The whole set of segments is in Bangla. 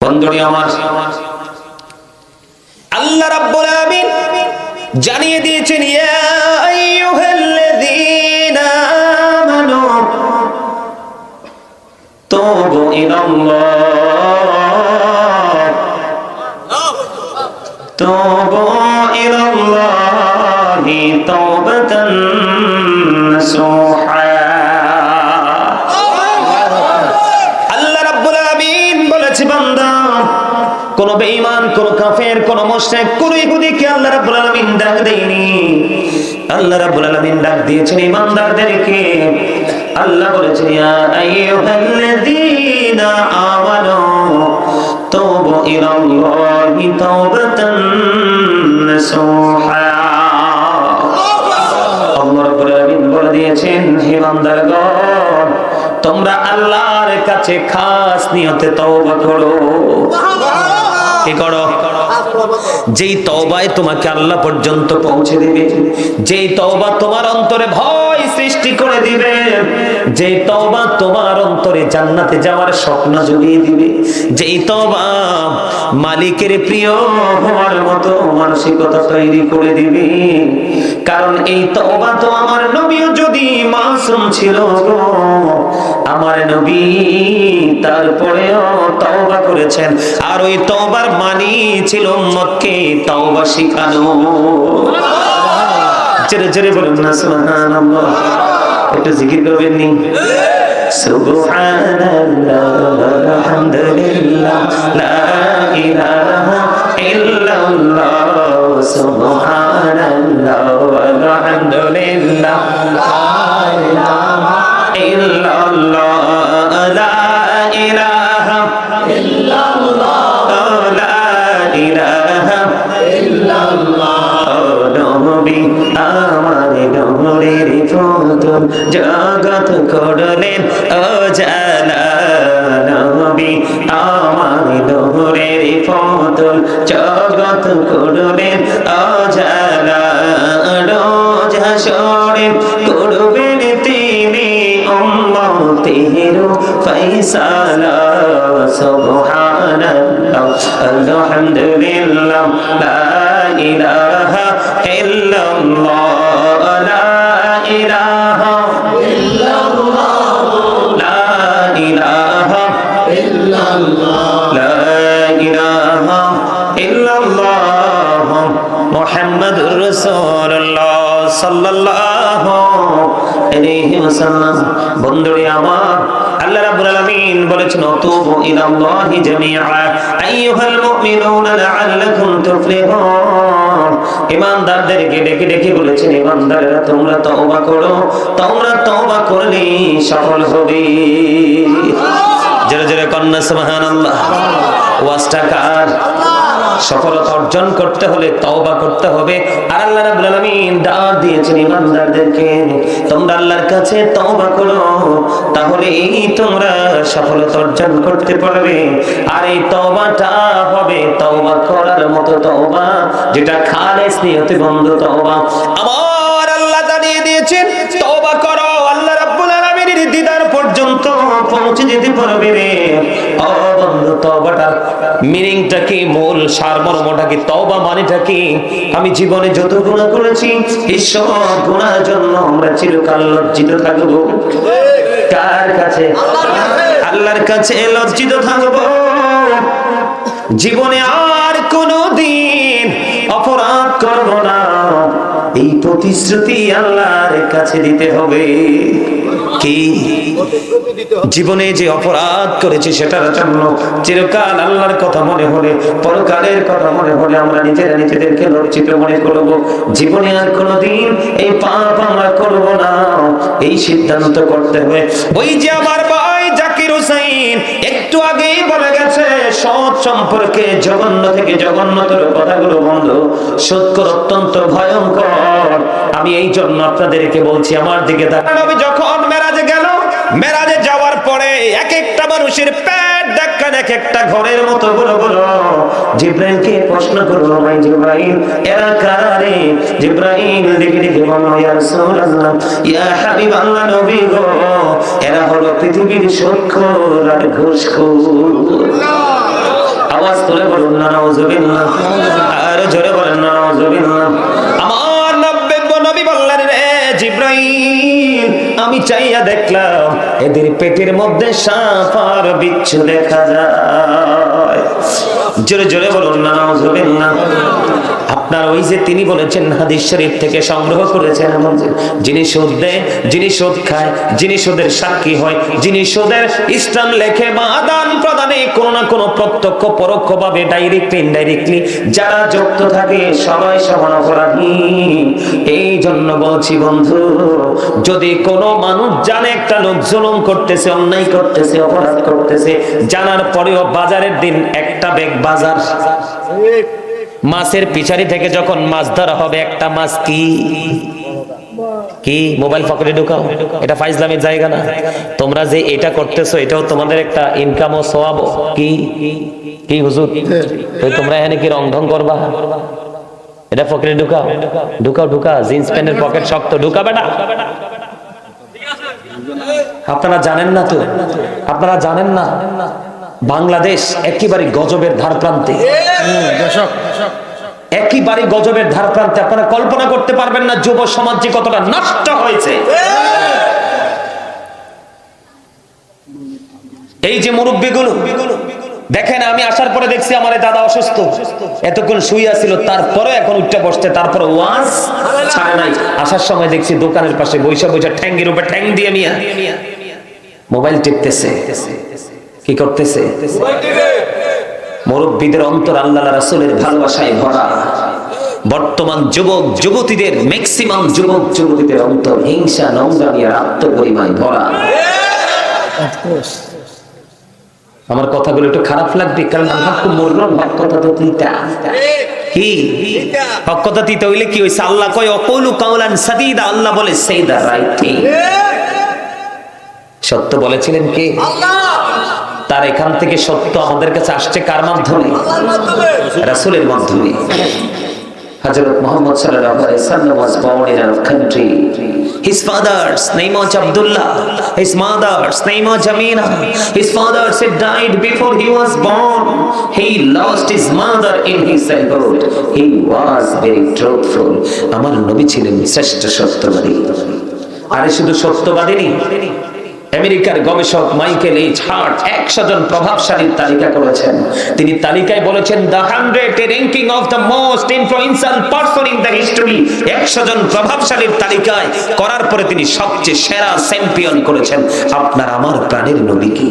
বন্ধুরা আমার, আল্লাহ রাব্বুল আলামিন জানিয়ে দিয়েছেন, ইয়া আইয়ুহাল্লাযীনা আমানু তুবু ইলাল্লাহ, তুবু ইলাল্লাহি তাওবাতান নাসুহা। আল্লাহ রাব্বুল আলামিন বলেছে, বান্দা, কোন বেঈমান, কোন কাফের, কোন মুশরিক, কোন ইহুদিকে আল্লাহ রাব্বুল আলামিন ডাক দেয়নি। আল্লাহ রাব্বুল আলামিন ডাক দিয়েছেন ঈমানদারদেরকে। আল্লাহ বলেছেন, ইয়া আইয়ুহাল্লাযীনা আমানু তুবু ইলাল্লাহি তাওবাতান নাসুহা। আল্লাহ রাব্বুল আলামিন বলে দিয়েছেন, হে বান্দাগণ, তোমরা আল্লাহর কাছে খাস নিয়তে তওবা করো। কি করো? যেই তওবায় তোমাকে আল্লাহ পর্যন্ত পৌঁছে দিবে, যেই তওবা তোমার অন্তরে ভয় সৃষ্টি করে দিবে, যেই তওবা তোমার অন্তরে জান্নাতে যাওয়ার স্বপ্ন জুগিয়ে দিবে, যেই তওবা মালিকের প্রিয় হওয়ার মতো মানসিকতা তৈরি করে দিবে। কারণ এই তওবা তো আমার নবীও যদি মাসুম ছিল গো, আমার নবী তারপরেও তওবা করেছেন। আর ওই তওবার মানি ছিল উম্মতকে তওবা শিখানো। জোরে জোরে বলুন না সুবহানাল্লাহ। একটু জিকির করবেন নি? সুবহানাল্লাহ, আলহামদুলিল্লাহ, লা ইলাহা ইল্লাল্লাহ, সুবহানাল্লাহ, আলহামদুলিল্লাহ, লা ইলাহা ইল্লাল্লাহ, লা ইলাহা ইল্লাল্লাহ, লা ইলাহা ইল্লাল্লাহ। নবী আমার নূরের পুতুল, জগৎ করলেন উজালা। নবী আমার নূরের পুতুল, জগৎ করলেন উজালা। রোজ হাসরে করবেন তিনি উম্মতের ফয়সালা। সুবহানাল্লাহ, আলহামদুলিল্লাহ, লা ইলাহা ইল্লাল্লাহ, লা ইলাহা ইল্লাল্লাহ, লা ইলাহা ইল্লাল্লাহ, লা ইলাহা ইল্লাল্লাহ, মুহাম্মাদুর রাসূলুল্লাহ সাল্লাল্লাহু আলাইহি ওয়াসাল্লাম। বন্ধুরা আমার, আল্লাহ রাব্বুল আলামিন বলেছেন, তুবু ইলাল্লাহি জামিআ আইয়ুহাল মুমিনুনা লাআল্লাকুম তুফলিহুন। ঈমানদারদেরকে ডেকে ডেকে বলেছেন, ঈমানদাররা তোমরা তওবা করো, তোমরা তওবা করলে সফল হবে। জোরে জোরে কন্না সুবহানাল্লাহ। ওয়াজটা কার? সফলতা অর্জন করতে হলে তওবা করতে হবে। আর আল্লাহ রাব্বুল আলামিন ডাক দিয়েছেন ঈমানদারদেরকে, তোমরা আল্লাহর কাছে তওবা করো, তাহলেই তোমরা সফলতা অর্জন করতে পারবে। আর এই তওবাটা হবে তওবা করার মতো তওবা, যেটা খালেস নিয়তে বন্ধ তওবা। আমার আল্লাহ জানিয়ে দিয়েছেন, তওবা করো, আল্লাহ রাব্বুল আলামিনের দিদার পর্যন্ত পৌঁছে যেতে পারবে রে। ও বন্ধু, তওবাটার মিনিংটা কি? মূল সারমর্মটা কি? তওবা মানেটা কি? আমি জীবনে যত গুনাহ করেছি, এই সব গুনাহের জন্য আমরা চিরকাল লজ্জিত থাকব। কার কাছে? আল্লাহর কাছে লজ্জিত থাকব। জীবনে আর কোনোদিন অপরাধ করব না, এই প্রতিশ্রুতি আল্লাহর কাছে দিতে হবে। কি? জীবনে যে অপরাধ করেছি সেটার জন্য চিরকাল আল্লাহর কথা মনে হলে, পরকালের কথা মনে হলে আমরা নিজেরা নিজেদেরকে লজ্জিত মনে করব। জীবনে আর কোনোদিন এই পাপ আমরা করব না, এই সিদ্ধান্ত করতে হবে। ওই যে আমার ভাই জাকির হোসেন একটু আগেই বলে গেছে, সৎ সম্পর্কে জঘন্য থেকে জঘন্যতর কথাগুলো বন্ধু, সত্যর অত্যন্ত ভয়ঙ্কর। আমি এই জন্য আপনাদেরকে বলছি, আমার দিকে তাকান। নবী যখন মেরাজে গেল, মেরাজে যাওয়ার পরে এক একটা মানুষের পেট ধাক্কা এক একটা ঘরের মতো বড় বড়। জিব্রাইলকে প্রশ্ন করলো, ভাই জিব্রাইল, এরা কারে? জিব্রাইল দেখে দেখে বলল, ইয়া রাসূলুল্লাহ, ইয়া হাবিবাল্লাহ, নবী গো, এরা হলো পৃথিবীর সুদখোর আর ঘুষখোর। আওয়াজ তুলে বলুন না নাউজুবিল্লাহ, আর জোরে বলেন না নাউজুবিল্লাহ। আমার নবী বললেন, রে জিবরাইল, আমি চাইয়া দেখলাম এদের পেটের মধ্যে সাপ আর বিচ্ছু দেখা যায়। জোরে জোরে বলুন না নাউজুবিল্লাহ। আপনার ওই যে তিনি বলেছেন হাদিস শরীফ থেকে সংগ্রহ করেছেন, যিনি সুদ দেয়, যিনি সুদ খায়, যিনি সুদের সাক্ষী হয়, যিনি সুদের ইসলাম লেখে বা আদান প্রদানে কোনো না কোনো প্রত্যক্ষ পরোক্ষভাবে ডাইরেক্টলি ইনডাইরেক্টলি যারা যুক্ত থাকে সবাই সমান অপরাধী। এই জন্য বলছি বন্ধু, যদি কোনো মানুষ জানে একটা লোক জুলুম করতেছে, অন্যায় করতেছে, অপরাধ করতেছে, জানার পরেও বাজারের দিন একটা ব্যাগ বাজার, মাছের পিছারি থেকে যখন মাছ ধরা হবে, একটা মাছ কি মোবাইল পকেটে ঢুকাও, এটা ফাইজলামের জায়গা না। তোমরা যে এটা করতেছো এটাও তোমাদের একটা ইনকাম ও সওয়াব। কি হুজুর, তোমরা এখানে কি রং ঢং করবা? এটা পকেটে ঢুকাও, ঢুকা জিন্স প্যান্টের পকেট শক্ত, ঢুকা বেটা। আপনারা জানেন না তো, আপনারা জানেন না বাংলাদেশ একেবারে গজবের ধার প্রান্তে, একেবারে গজবের ধার প্রান্তে। আপনারা কল্পনা করতে পারবেন না যুব সমাজ যে কতটা নষ্ট হয়েছে। এই যে মুরব্বীগুলো দেখেন, আমি আসার পরে দেখছি আমার দাদা অসুস্থ, এতক্ষণ শুয়ে ছিল, তারপরে এখন উঠতে বসতে, তারপরে ওয়াজ ছাড়ে নাই। আসার সময় দেখছি দোকানের পাশে বৈশা ঠ্যাঙ্গের উপরে ঠ্যাং দিয়ে মিয়া মোবাইল টিপতেছে। কি করতেছে? মুরব্বীদের অন্তর আল্লাহ রাসূলের ভালোবাসায় ভরা। বর্তমান যুবক যুবতীদের, ম্যাক্সিমাম যুবক যুবতীদের অন্তর হিংসা, নোংরামি আর আত্মপরিমায় ভরা। আমার কথাগুলো একটু খারাপ লাগবে, কারণ আমার খুব মরলাম, হক কথা তো তিতা। কি হক কথা তিতা হইলে কি হইছে? আল্লাহ কয় অকুলু কাউলান সাদীদা, আল্লাহ বলে সেই দা রাইট থিং। সত্য বলেছিলেন কে? আল্লাহ। তার এখান থেকে সত্য আমাদের কাছে আসছে কার মাধ্যমে? রাসূলের মাধ্যমে। Hazrat Muhammad sallallahu alaihi wasallam was born in our country. His father's name was Abdullah. His mother's name was Jamina. His father had died before he was born. He lost his mother in his childhood. He was very truthful. আমার নবী ছিলেন শ্রেষ্ঠ সত্যবাদী। আর শুধু সত্যবাদী নেই, আমেরিকার গবেষক মাইকেল এইচ হার্ট 100 জন প্রভাবশালীর তালিকা করেছেন। তিনি তালিকায় বলেছেন the 100 ranking of the most influential person in the history. 100 জন প্রভাবশালীর তালিকায় করার পরে তিনি সবচেয়ে সেরা চ্যাম্পিয়ন করেছেন আপনার আমার প্রাণের নবী কি।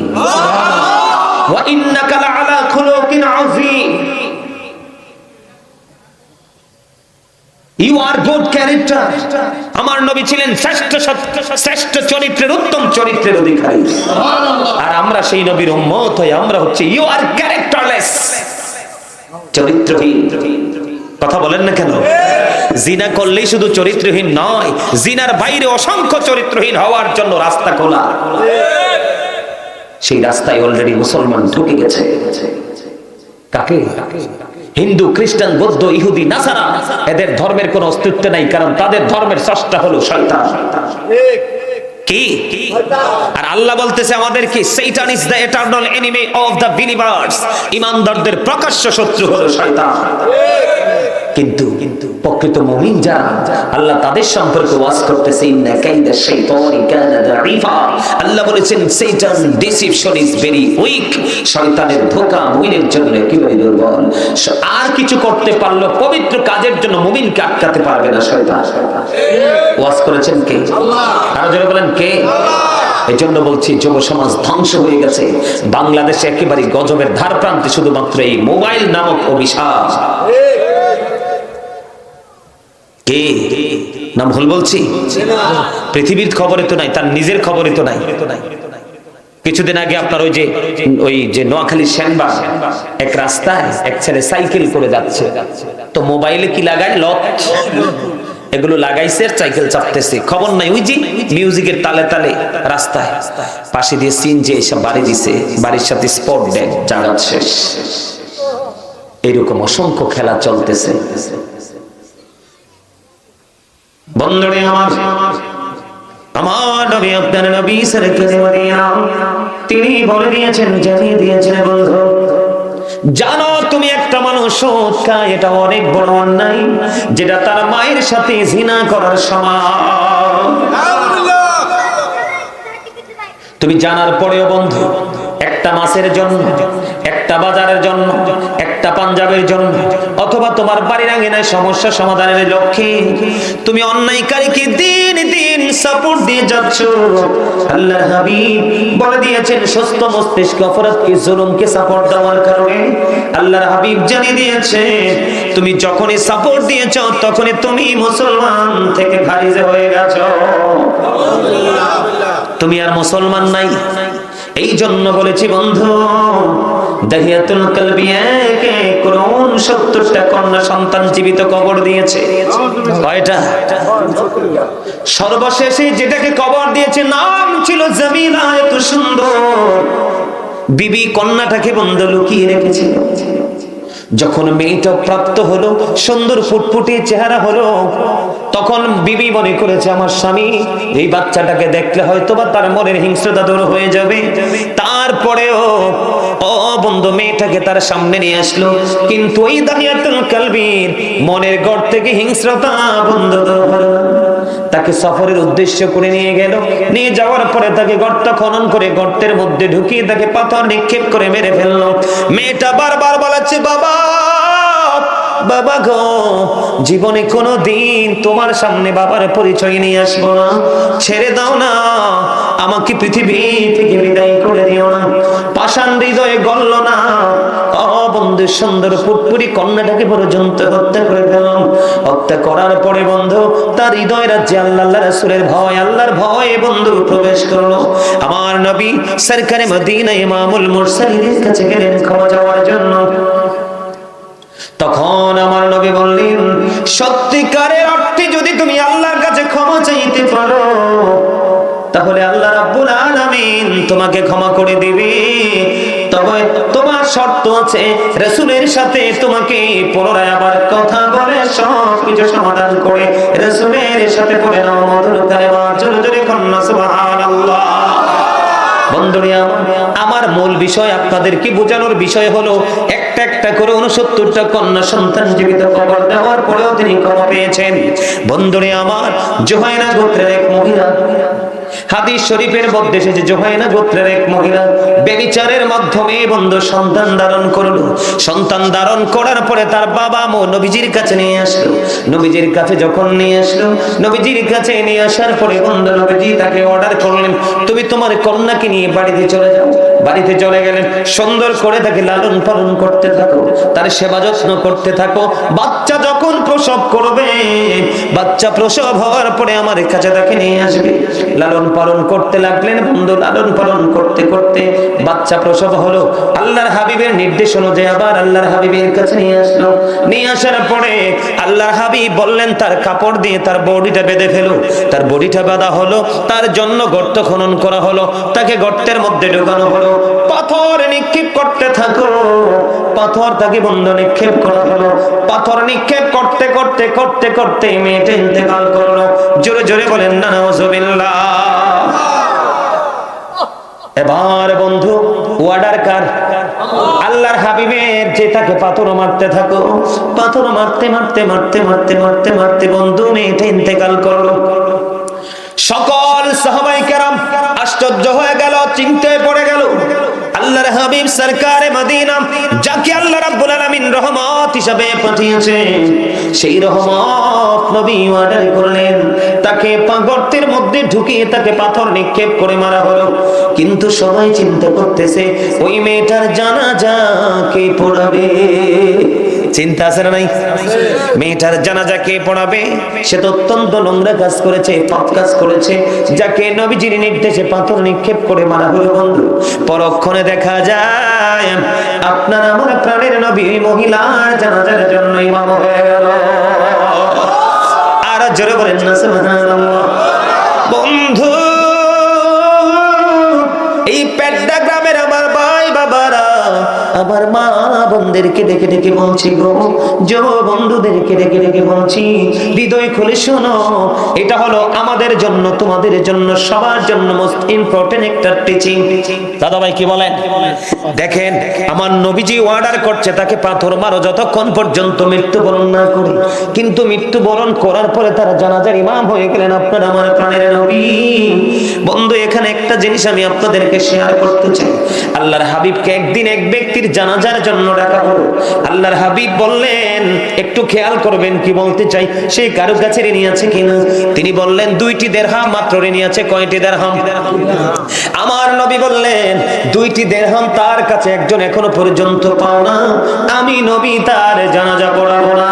ওয়া ইন্নাকা লাআলা খুলুকিন আযীম। You are good character. আমার নবী ছিলেন শ্রেষ্ঠ চরিত্রের, উত্তম চরিত্রের অধিকারী। আর আমরা সেই নবীর উম্মত হই, আমরা হচ্ছে you are characterless, চরিত্রহীন। কথা বলেন না কেন? জিনা করলেই শুধু চরিত্রহীন নয়, জিনার বাইরে অসংখ্য চরিত্রহীন হওয়ার জন্য রাস্তা খোলা। সেই রাস্তায় অলরেডি মুসলমান ঢুকে গেছে। কাকে? হিন্দু, খ্রিস্টান, বৌদ্ধ, ইহুদি, নাসারা, এদের ধর্মের কোনো অস্তিত্ব নাই, কারণ তাদের ধর্মের স্রষ্টা হলো শয়তান। কি? আর আল্লাহ বলতেছে আমাদের কি, শয়তান is the eternal enemy of the believers. ঈমানদারদের প্রকাশ্য শত্রু হলো শয়তান। কিন্তু প্রকৃত মুমিন যারা, আল্লাহ তাদের সম্পর্কে ওয়াজ করতেছে ইন্না কাইদা শাইতানি কানা দাঈফা। আল্লাহ বলেছেন শয়তান ডিসিপশন ইজ ভেরি উইক। শয়তানের ধোঁকা মুমিনের জন্য একেবারে দুর্বল। আর কিছু করতে পারলো পবিত্র কাজের জন্য মুমিনকে আটকাতে পারবে না শয়তান। ওয়াজ করেছেন কে? আল্লাহ। আর যারা বলেন কে? আল্লাহ। এজন্য বলছি যুব সমাজ ধ্বংস হয়ে গেছে। বাংলাদেশে একেবারে গজবের ধার প্রান্তে শুধুমাত্র এই মোবাইল নামক অভিশাপ। কে নাম ভুল বলছি? পৃথিবীর খবরে তো নাই, তার নিজের খবরে তো নাই। কিছুদিন আগে আপনার ওই যে নোয়াখালী শ্যানবা এক রাস্তায় এক ছেলে সাইকেল করে যাচ্ছে, তো মোবাইলে কি লাগায় লক, এগুলো লাগাইছে, সাইকেল চাপতেছে, খবর নাই। ওই যে মিউজিকের তালে তালে রাস্তায় পাশে দিয়ে সিনজি এসে বাড়ি দিছে, বাড়ির সাথে স্পট ডেড, জাগাত শেষ। এরকম অসংখ্য খেলা চলতেছে। বন্ধুরে আমার নবী, আপনার নবী সরকারে মদিনা, তিনি বলে দিয়েছেন, জানিয়ে দিয়েছেন বন্ধু, জানো তুমি একটা মানুষ সুদ খায়, এটা অনেক বড় অন্যায়, যেটা তার মায়ের সাথে জিনা করার সমান। তুমি জানার পরেও বন্ধু, একটা মাসের জন্য, একটা বাজারের জন্য, একটা পাঞ্জাবের জন্য, অথবা তোমার বাড়ির আঙিনায় সমস্যা সমাধানের লক্ষ্যে তুমি অন্যায়কারীকে দিন দিন সাপোর্ট দিয়ে যাচ্ছ। আল্লাহর হাবিব বলে দিয়েছেন, সুস্থ মস্তিষ্ক অপরাধকে, জুলুমকে সাপোর্ট দেওয়ার কারণে আল্লাহর হাবিব জানিয়ে দিয়েছে, তুমি যখনই সাপোর্ট দিয়েছ তখনই তুমি মুসলমান থেকে খারিজ হয়ে গেছো, তুমি আর মুসলমান নাই। এই জন্য বলেছি বন্ধু, দাহিয়াতুল কলবি একে কোরআন 70টা কন্যা সন্তান জীবিত কবর দিয়েছে। কয়টা? সর্বশেষে যেটাকে কবর দিয়েছে নাম ছিল জামিলা, এত সুন্দর বিবি কন্যাটাকে বন্ধু লুকিয়ে রেখেছিল। যখন মেয়েটা প্রাপ্ত হলো, সুন্দর ফুটফুটে চেহারা হলো, তখন বিবি মনে করেছে আমার স্বামী এই বাচ্চাটাকে দেখলে হয়তো বা তার মনের হিংস্রতা দূর হয়ে যাবে। তারপরেও ও বন্ধু মেয়েটাকে তার সামনে নিয়ে আসলো, কিন্তু ওই দাহিয়াতুল কলবির মনের ঘর থেকে হিংস্রতা বন্ধ হলো। তাকে সফরের উদ্দেশ্য করে নিয়ে গেল, নিয়ে যাওয়ার পরে তাকে গর্ত খনন করে গর্তের মধ্যে ঢুকিয়ে তাকে পাথর নিক্ষেপ করে মেরে ফেললো। মেয়েটা বারবার বলেছে, বাবা বাবা গো, জীবনে কোনো দিন তোমার সামনে বাবার পরিচয় নিয়ে আসবো না, ছেড়ে দাও না, আমাকে পৃথিবী থেকে বিদায় করে দিও না। পাষাণ হৃদয়ে গলল না, বন্ধু সুন্দর ফুটফুটি কন্যাটাকে পর্যন্ত হত্যা করে দিলাম। হত্যা করার পরে বন্ধু তার হৃদয় রাজ্যে আল্লাহ রাসূলের ভয়, আল্লাহর ভয় বন্ধু প্রবেশ করলো। আমার নবী সরকারে মদিনা ইমামুল মুরসালিনের কাছে গেলেন ক্ষমা চাওয়ার জন্য। তখন আমার নবী বললেন, সত্যিকারের অর্থে যদি তুমি আল্লাহর কাছে ক্ষমা চাইতে পারো তাহলে আল্লাহ রাব্বুল আলামিন তোমাকে ক্ষমা করে দিবে। তবে তোমার শর্ত আছে, রাসূলের সাথে তোমাকে পুনরায় আবার কথা বলে সবকিছু সমাধান করে রাসূলের সাথে পড়ে নাও মধুর কালেমা, জোরে জোরে কন্না সুবহানাল্লাহ। বন্ধুরা, আমার মূল বিষয় আপনাদেরকে বোঝানোর বিষয় হলো, একটা একটা করে 69টা কন্যা সন্তান জীবিত কবর দেওয়ার পরেও তিনি ক্ষমা পেয়েছেন। বন্ধুরা আমার, জোহাইনা গোত্রের এক মহিলা, হাদিস শরীফের মধ্যে এসেছে, জোহাইনা গোত্রের এক মহিলা ব্যভিচারের মাধ্যমে বন্ধু সন্তান ধারণ করলো। সন্তান ধারণ করার পরে তার বাবা নবীজির কাছে নিয়ে আসলো। নবীজির কাছে যখন নিয়ে আসলো, নবীজির কাছে নিয়ে আসার পরে বন্ধু নবীজি তাকে অর্ডার করলেন, তুমি তোমার কন্যাকে নিয়ে বাড়িতে চলে যাও। বাড়িতে চলে গেলেন, সুন্দর করে তাকে লালন পালন করতে থাকো, তার সেবা যত্ন করতে থাকো। বাচ্চা যখন প্রসব করবে, বাচ্চা প্রসব হওয়ার পরে আমার কাছে তাকে নিয়ে আসবে। লালন পালন করতে লাগলেন বন্ধু, লালন পালন করতে করতে বাচ্চা প্রসব হলো। আল্লাহর হাবিবের নির্দেশ অনুযায়ী আবার আল্লাহর হাবিবের কাছে নিয়ে আসলো। নিয়ে আসার পরে আল্লাহর হাবিব বললেন, তার কাপড় দিয়ে তার বডিটা বেঁধে ফেলো। তার বডিটা বাঁধা হলো, তার জন্য গর্ত খনন করা হলো, তাকে গর্তের মধ্যে ঢোকানো হলো। পাথর নিক্ষেপ করতে থাকো, পাথর তাকে বন্ধু নিক্ষেপ করা হলো। পাথর নিক্ষেপ করতে করতে করতে করতে মেয়েটা ইন্তেকাল করলো। জোরে জোরে বলেন না নাউজুবিল্লাহ। এবার বন্ধু ওয়ার্ডার কার? আল্লাহর হাবিবের, যে তাকে পাথর মারতে থাকো। পাথর মারতে মারতে মারতে মারতে মারতে মারতে বন্ধু মেয়েটা ইন্তেকাল করলো। সকল সাহাবায়ে কেরাম আশ্চর্য হয়ে গেল, চিন্তায় পড়ে গেল। আল্লাহর হাবিব সরকারে মদিনা, যাকে আল্লাহ রাব্বুল আলামিন রহমত হিসেবে পাঠিয়েছেন, সেই রহমত নবী অর্ডার করলেন, তাকে গর্তের মধ্যে ঢুকিয়ে তাকে পাথর নিক্ষেপ করে মারা হলো। কিন্তু সবাই চিন্তা করতেছে, ওই মেয়েটার জানাজা কে পড়াবে? চিন্তা আছে না নাই? মেয়েটার জানাজা কে পড়াবে? সে তো অত্যন্ত নোংরা কাজ করেছে, পাপ কাজ করেছে, যাকে নবীজির নির্দেশে পাথর নিক্ষেপ করে মারা হলো। বন্ধু, পরক্ষণে দেখা যায় আপনার আমার প্রাণের নবী মহিলার জানাজার জন্য ইমাম হয়ে গেল। আর জোরে বলেন না সুবহানাল্লাহ। বন্ধু, এই পেড্ডা গ্রামের আমার ভাই বাবারা, আমার মা বোনদেরকে ডেকে ডেকে বলছি গো, যুব বন্ধুদেরকে ডেকে ডেকে বলছি, হৃদয় খুলে শোনো, এটা হলো আমাদের জন্য, তোমাদের জন্য, সবার জন্য মোস্ট ইম্পর্টেন্ট একটা টিচিং। দাদা ভাই কি বলেন? দেখেন আমার নবীজি অর্ডার করছে তাকে পাথর মারো যতক্ষণ পর্যন্ত মৃত্যুবরণ না করে, কিন্তু মৃত্যুবরণ করার পরে তারা জানাজার ইমাম হয়ে গেলেন আপনার আমার প্রাণের নবী। বন্ধু এখানে একটা জিনিস আমি আপনাদেরকে শেয়ার করতে চাই। আল্লাহর হাবিবকে একদিন এক ব্যক্তির জানাজার জন্য ডাকা হলো। আল্লাহর হাবিব বললেন একটু খেয়াল করবেন কি বলতে চাই, সেই কারো কাছে ঋণী আছে কিনা? তিনি বললেন 2টি দিরহাম মাত্র ঋণী আছে। কয়টি দিরহাম? আমার নবী বললেন 2টি দিরহাম তার কাছে একজন এখনো পর্যন্ত পাও না, আমি নবী তার জানাজা পড়াবো না।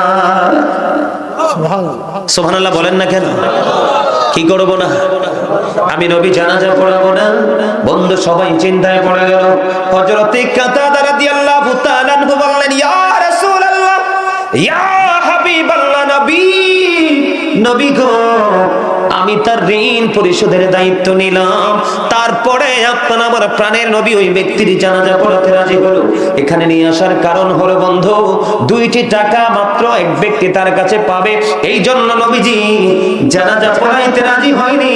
সুবহানাল্লাহ বলেন না কেন? কি করব না? আমি নবী জানাজা পড়াবো না। বন্ধু সবাই চিন্তায় পড়ে গেল। হযরত কাতাদা রাদিয়াল্লাহু তাআলা আনহু বললেন, ইয়া রাসূলুল্লাহ, ইয়া হাবিবাল্লাহ, নবী, নবী গো, আমি তার ঋণ পরিশোধের দায়িত্ব নিলাম, তারপরে আপনার আমার প্রাণের নবী ওই ব্যক্তির জানাজা পড়াতে রাজি হলো। এখানে নিয়ে আসার কারণ হলো বন্ধু 2টি টাকা মাত্র এক ব্যক্তি তার কাছে পাবে, এই জন্য নবীজি জানাজা পড়াইতে রাজি হয়নি।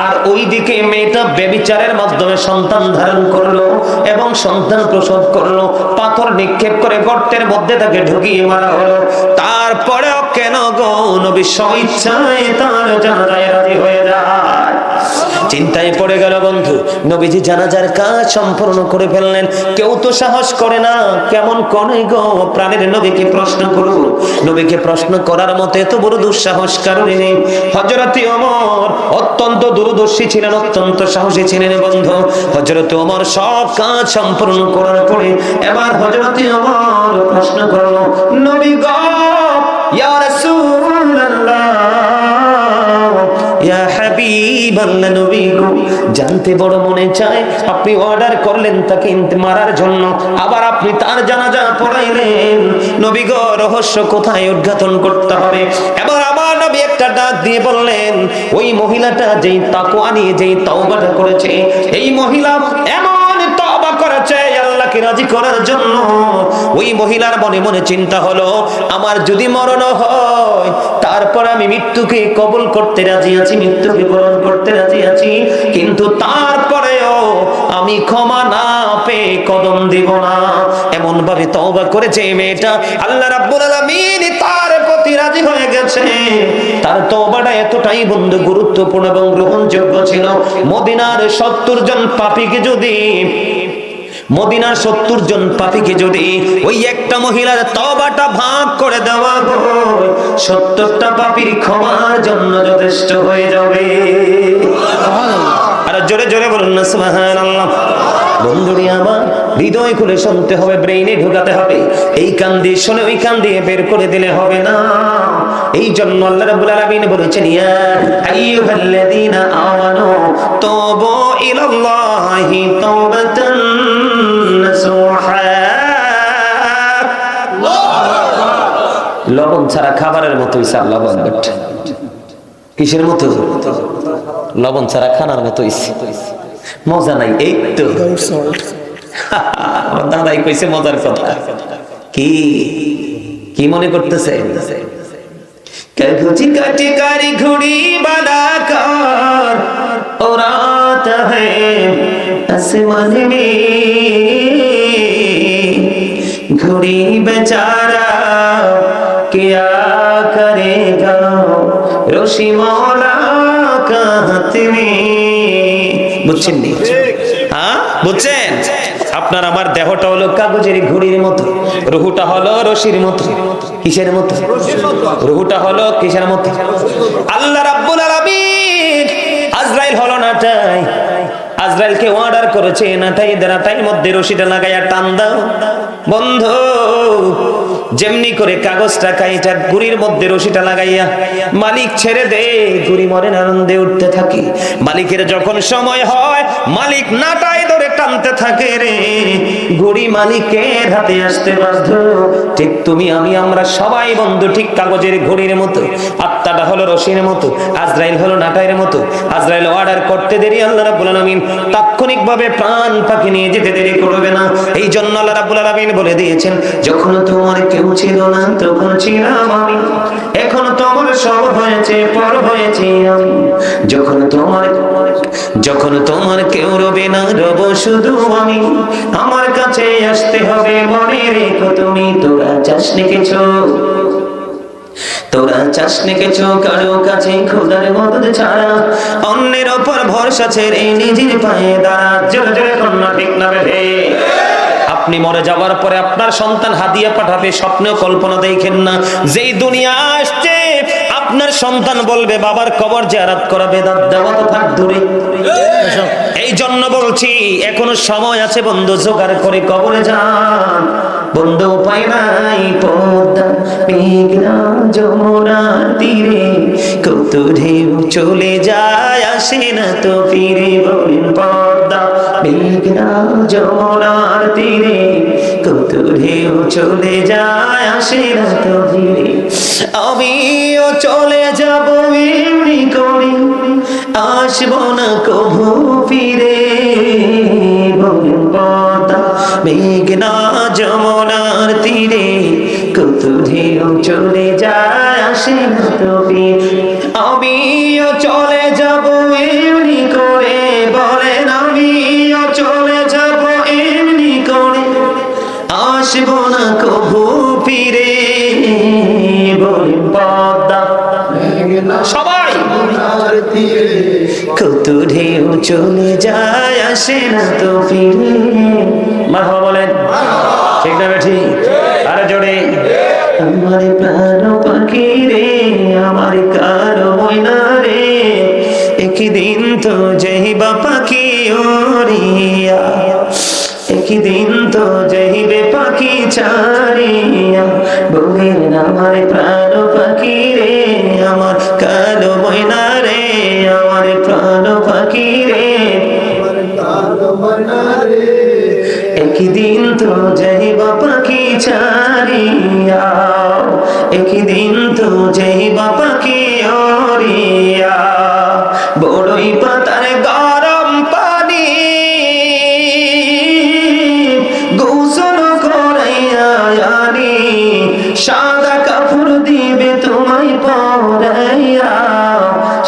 আর ওইদিকে মেয়েটা ব্যভিচারের মাধ্যমে সন্তান ধারণ করলো এবং সন্তান প্রসব করলো, পাথর নিক্ষেপ করে গর্তের মধ্যে তাকে ঢুকিয়ে মারা হলো। তারপরেও কেন গো নবী স্বইচ্ছায় তার জানাজায় রাজি হয়ে যায়? চিন্তায় পড়ে গেল বন্ধু। নবীজি জানাজার কাজ সম্পূর্ণ করে ফেললেন। কেউ তো সাহস করে না, কেমন করে গো প্রাণের নবীকে প্রশ্ন করব? নবীকে প্রশ্ন করার মতো এত বড় দুঃসাহস কারণ নেই। হযরত ওমর অত্যন্ত দূরদর্শী ছিলেন, অত্যন্ত সাহসী ছিলেন বন্ধু। হযরত ওমর সব কাজ সম্পূর্ণ করার পরে এবার হযরত ওমর প্রশ্ন করলো, নবী গো, ইয়া রাসূলুল্লাহ, ইয়া হাবিবাল্লাহ, নবী গো, জানতে বড় মনে চায়, আপনি অর্ডার করলেন তাকে মারার জন্য, আবার আপনি তার জানাজা পড়াইলেন, নবী গো, রহস্য কোথায় উদ্ঘাটন করতে হবে? এবার আমার নবী একটা ডাক দিয়ে বললেন, ওই মহিলাটা যেই তাকওয়া নিয়ে যেই তওবাটা করেছে, এই মহিলা এমন তওবা করেছে আল্লাহকে রাজি করার জন্য। ওই মহিলার মনে মনে চিন্তা হলো, আমার যদি মরণ হয় তারপর আমি মৃত্যুকে কবুল করতে রাজি আছি, মৃত্যুকে বরণ করতে রাজি আছি, কিন্তু তারপরেও আমি ক্ষমা না পেয়ে কদম দিব না। এমন ভাবে তওবা করেছে মেয়েটা, আল্লাহ রাব্বুল আলামিন তার প্রতি রাজি হয়ে গেছে। তার তওবাটা এতটাই বন্ধু গুরুত্বপূর্ণ এবং গ্রহণযোগ্য ছিল, মদিনার 70 জন পাপীকে যদি মদিনার 70 জন পাপীকে যদি ওই একটা মহিলার তওবাটা ভাগ করে দেওয়া হয়, 70টা পাপীর ক্ষমার জন্য যথেষ্ট হয়ে যাবে। আর জোরে জোরে বলুন না সুবহানাল্লাহ। বন্ধুরে আমার, হৃদয় খুলে শুনতে হবে, ব্রেইনে ঢোকাতে হবে। এই কান দিয়ে শুনে ওই কান দিয়ে বের করে দিলে হবে না। এই জন্য আল্লাহ রাব্বুল আলামিন বলেছেন, ইয়া আইয়ুহাল্লাযীনা আমানু তুবু ইলাল্লাহি তাওবাতান নাসুহা। লবণ ছাড়া খাবারের মতো হইছে, আল্লাহু আকবার। কিসের মতো? লবণ ছাড়া খানার মতো হইছে, মজা নাই। এই তো আমার দাদাই কইছে মজার কথা। কি কি মনে করতেছে? कभी कटकारी घुड़ी बनाकर उड़ाता है आसमान में, घुड़ी बेचारा क्या करेगा रोशी मौला का हाथ में। বুঝছেন নি? হ্যাঁ বুঝছেন? আপনার আমার দেহটা হলো কাগজের ঘুড়ির মতো, রুহুটা হলো রশির মতো। কিসের মতো? রুহুটা হলো কিসের মতো? আল্লাহ রাব্বুল আলামিন আজরাইল হলো না তাই, আজরাইলকে অর্ডার করেছে না তাই, তাই মধ্যে রশিটা লাগাইয়া টান দাও। বন্ধু যেমনি করে কাগজটা কাইটা গুড়ির মধ্যে রশিটা লাগাইয়া মালিক ছেড়ে দে, গুড়ি মনের আনন্দে উঠতে থাকে। মালিকের যখন সময় হয় মালিক নাটাই ধরে টানতে থাকে রে, গুড়ি মালিকের হাতে আসতে বাধ্য। ঠিক তুমি আমি আমরা সবাই বন্ধু ঠিক কাগজের ঘড়ির মতো, আত্মাটা হলো রশির মতো, আজরাইল হলো নাটাইয়ের মতো। আজরাইল অর্ডার করতে দেরি আল্লাহ রাব্বুল আলামিন তাৎক্ষণিকভাবে প্রাণ পাখি নিয়ে যেতে দেরি করবে না। এই জন্য আল্লাহ রাব্বুল আলামিন বলে দিয়েছেন, যখন তোমার কেউ ছিল না তখন ছিলাম আমি, এখন তোমার সব হয়েছে পর হয়েছে আমি। যখন তোমার কেউ রবে না রব শুধু আমি, আমার কাছে আসতে হবে মনে রেখো তুমি। তোরা চাস নেকেছো কারো কাছে খোদার মদদ ছাড়া, অন্যের ওপর ভরসা ছেড়ে নিজের পায়ে দাঁড়া। জোরে জোরে কন্যা ঠিক না রে? আপনি মরে যাওয়ার পরে আপনার সন্তান হাদিয়া পাঠাবে, স্বপ্নেও কল্পনা দেখেন না। যেই দুনিয়া আসছে আপনার সন্তান বলবে বাবার কবর জিয়ারত করা বেদাত, দেওয়া তো থাক দূরে। এই জন্য বলছি এখনো সময় আছে বন্ধু, জোগাড় করে কবরে যান বন্ধু। উপায় নাই পদ্মা মেঘনা যমুনার তীরে, কত ঢেউ চলে যায় আসে না তো ফিরে। বলেন পদ্মা মেঘনা যমুনার তীরে, কত ঢেউ চলে যায় আসে না তো ফিরে। আমিও চলে যাব এমনি করে, আসবো না কভু ফিরে। বলেন পদ্মা মেঘনা যমুনার তীরে, কত ঢেউ চলে যায় আসে না তো ফিরে। আমিও চলে যাব এমনি করে, বলেন আমিও চলে যাব এমনি করে, আসবো না কভু ফিরে। বলেন পদ্মা সবাই কত ঢেউ চলে যায় আসে না তো ফিরে। মারহাবা বলেন, ঠিক না বেঠি? আরে জোরে। আমার প্রাণ পাখি রে, আমার কারো ময়না রে, একদিন তো যাইবা পাখি ওড়িয়া, একদিন তো যাইবে পাখি ছাড়িয়া। বলেন আমার প্রাণ পাখি রে, আমার কালো ময়না রে, আমার প্রাণ পাখি রে, একদিন তো যাইবা পাখি ছাড়িয়া, একদিন তো যাইবা পাখি ওড়িয়া। বড়ই পাতার গরম পানি গোসল করাইয়া আনি, সাদা কাপড় দিবে তোমায় পরাইয়া,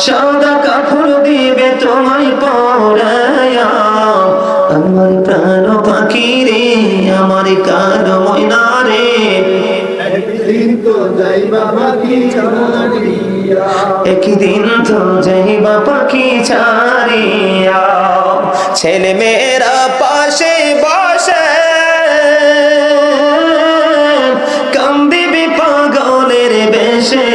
সাদা কাপড় দিবে তোমায় পরাইয়া। আমার প্রাণ পাখি রে, আমার কালো ময়না রে, একদিন তো যাইবা পাখি ছাড়িয়া, একদিন তো যাইবা পাখি ছাড়িয়া। ছেলে মেয়েরা পাশে বসে কান্দিবে পাগলের বেশে,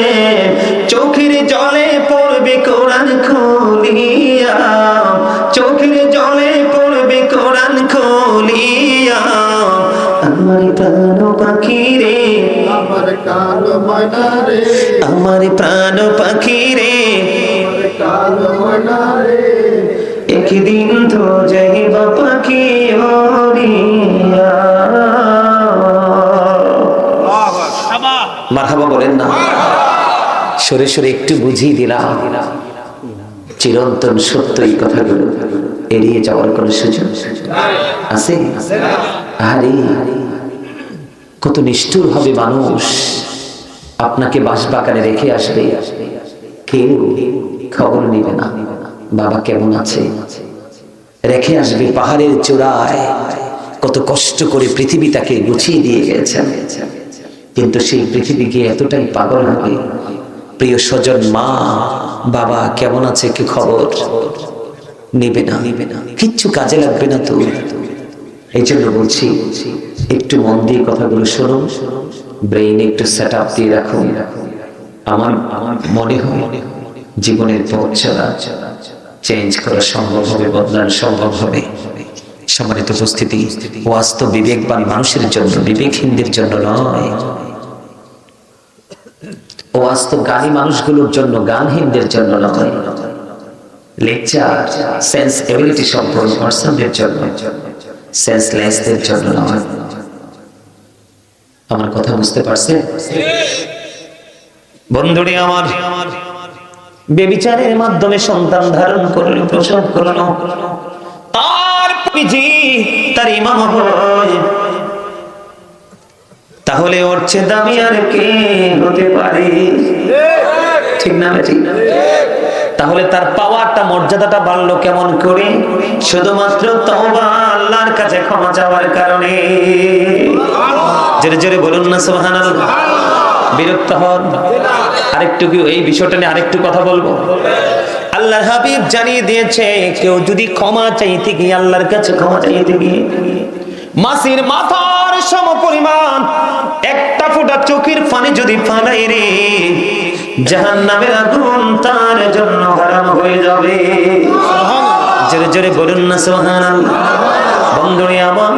চোখের জলে পড়বে কোরআন খুলিয়া, চোখের জলে পড়বে কোরআন খুলিয়া। আমার প্রাণ পাখি রে, আমার কালো ময়না রে, আমার প্রাণ পাখি রে, কালো ময়না রে, একদিন তো যাইবা পাখি ওড়িয়া। মারহাবা বলেন না? সরে সরে একটু বুঝিয়ে দিলাম, চিরন্তন সত্য এই কথাগুলো এড়িয়ে যাওয়ার কোন সুযোগ আছে? আরে কত নিষ্ঠুর হবে মানুষ, আপনাকে বাঁশবাগানে রেখে আসবে, কেউ খবর নেবে না বাবা কেমন আছে। রেখে আসবে পাহাড়ের চূড়ায়, কত কষ্ট করে পৃথিবী তাকে গুছিয়ে দিয়ে গেছেন, কিন্তু সেই পৃথিবী গিয়ে এতটাই পাগল হবে, প্রিয় স্বজন মা বাবা কেমন আছে কি খবর নেবে না, কিচ্ছু কাজে লাগবে না তো। এই জন্য বলছি একটু মন দিয়ে কথাগুলো শোনো, ব্রেইন একটু সেট আপ দিয়ে রাখুন। আমার মনে হয় জীবনের পথ চলা চেঞ্জ করা সম্ভব হবে, বদলানো সম্ভব হবে। সম্মানিত উপস্থিতি, ওয়াজ তো বিবেকবান মানুষের জন্য, বিবেকহীনদের জন্য নয়। ওয়াজ তো গানি মানুষগুলোর জন্য, গানহীনদের জন্য নয়। লেকচার সেন্স এবিলিটি সম্পন্ন পার্সনদের জন্য, সেন্সলেসদের জন্য নয়। আমার কথা বুঝতে পারছেন বন্ধুরে আমার? বেবিচারের মাধ্যমে সন্তান ধারণ করলো, প্রসব করলো, আর পিজি তার ইমাম হয়, তাহলে ওর চেয়ে দামি আর কে হতে পারে? ঠিক না ঠিক? তাহলে তার পাওয়ারটা, মর্যাদাটা বাড়লো কেমন করে? শুধুমাত্র তওবা, আল্লাহর কাছে ক্ষমা চাওয়ার কারণে। জোরে জোরে বলুন না সুবহানাল্লাহ। বিরক্ত হন? আরেকটু কি এই বিষয়টা নিয়ে আরেকটু কথা বলবো? আল্লাহর হাবিব জানিয়ে দিয়েছে, কেউ যদি ক্ষমা চাইতে গিয়ে, আল্লাহর কাছে ক্ষমা চাইতে গিয়ে মাসির মাথার সমপরিমাণ একটা ফোঁটা চোখের পানি যদি ফালাই রে, জাহান্নামের আগুন তার জন্য হারাম হয়ে যাবে। জোরে জোরে বলুন না সুবহানাল্লাহ। বন্ধুরে আমার,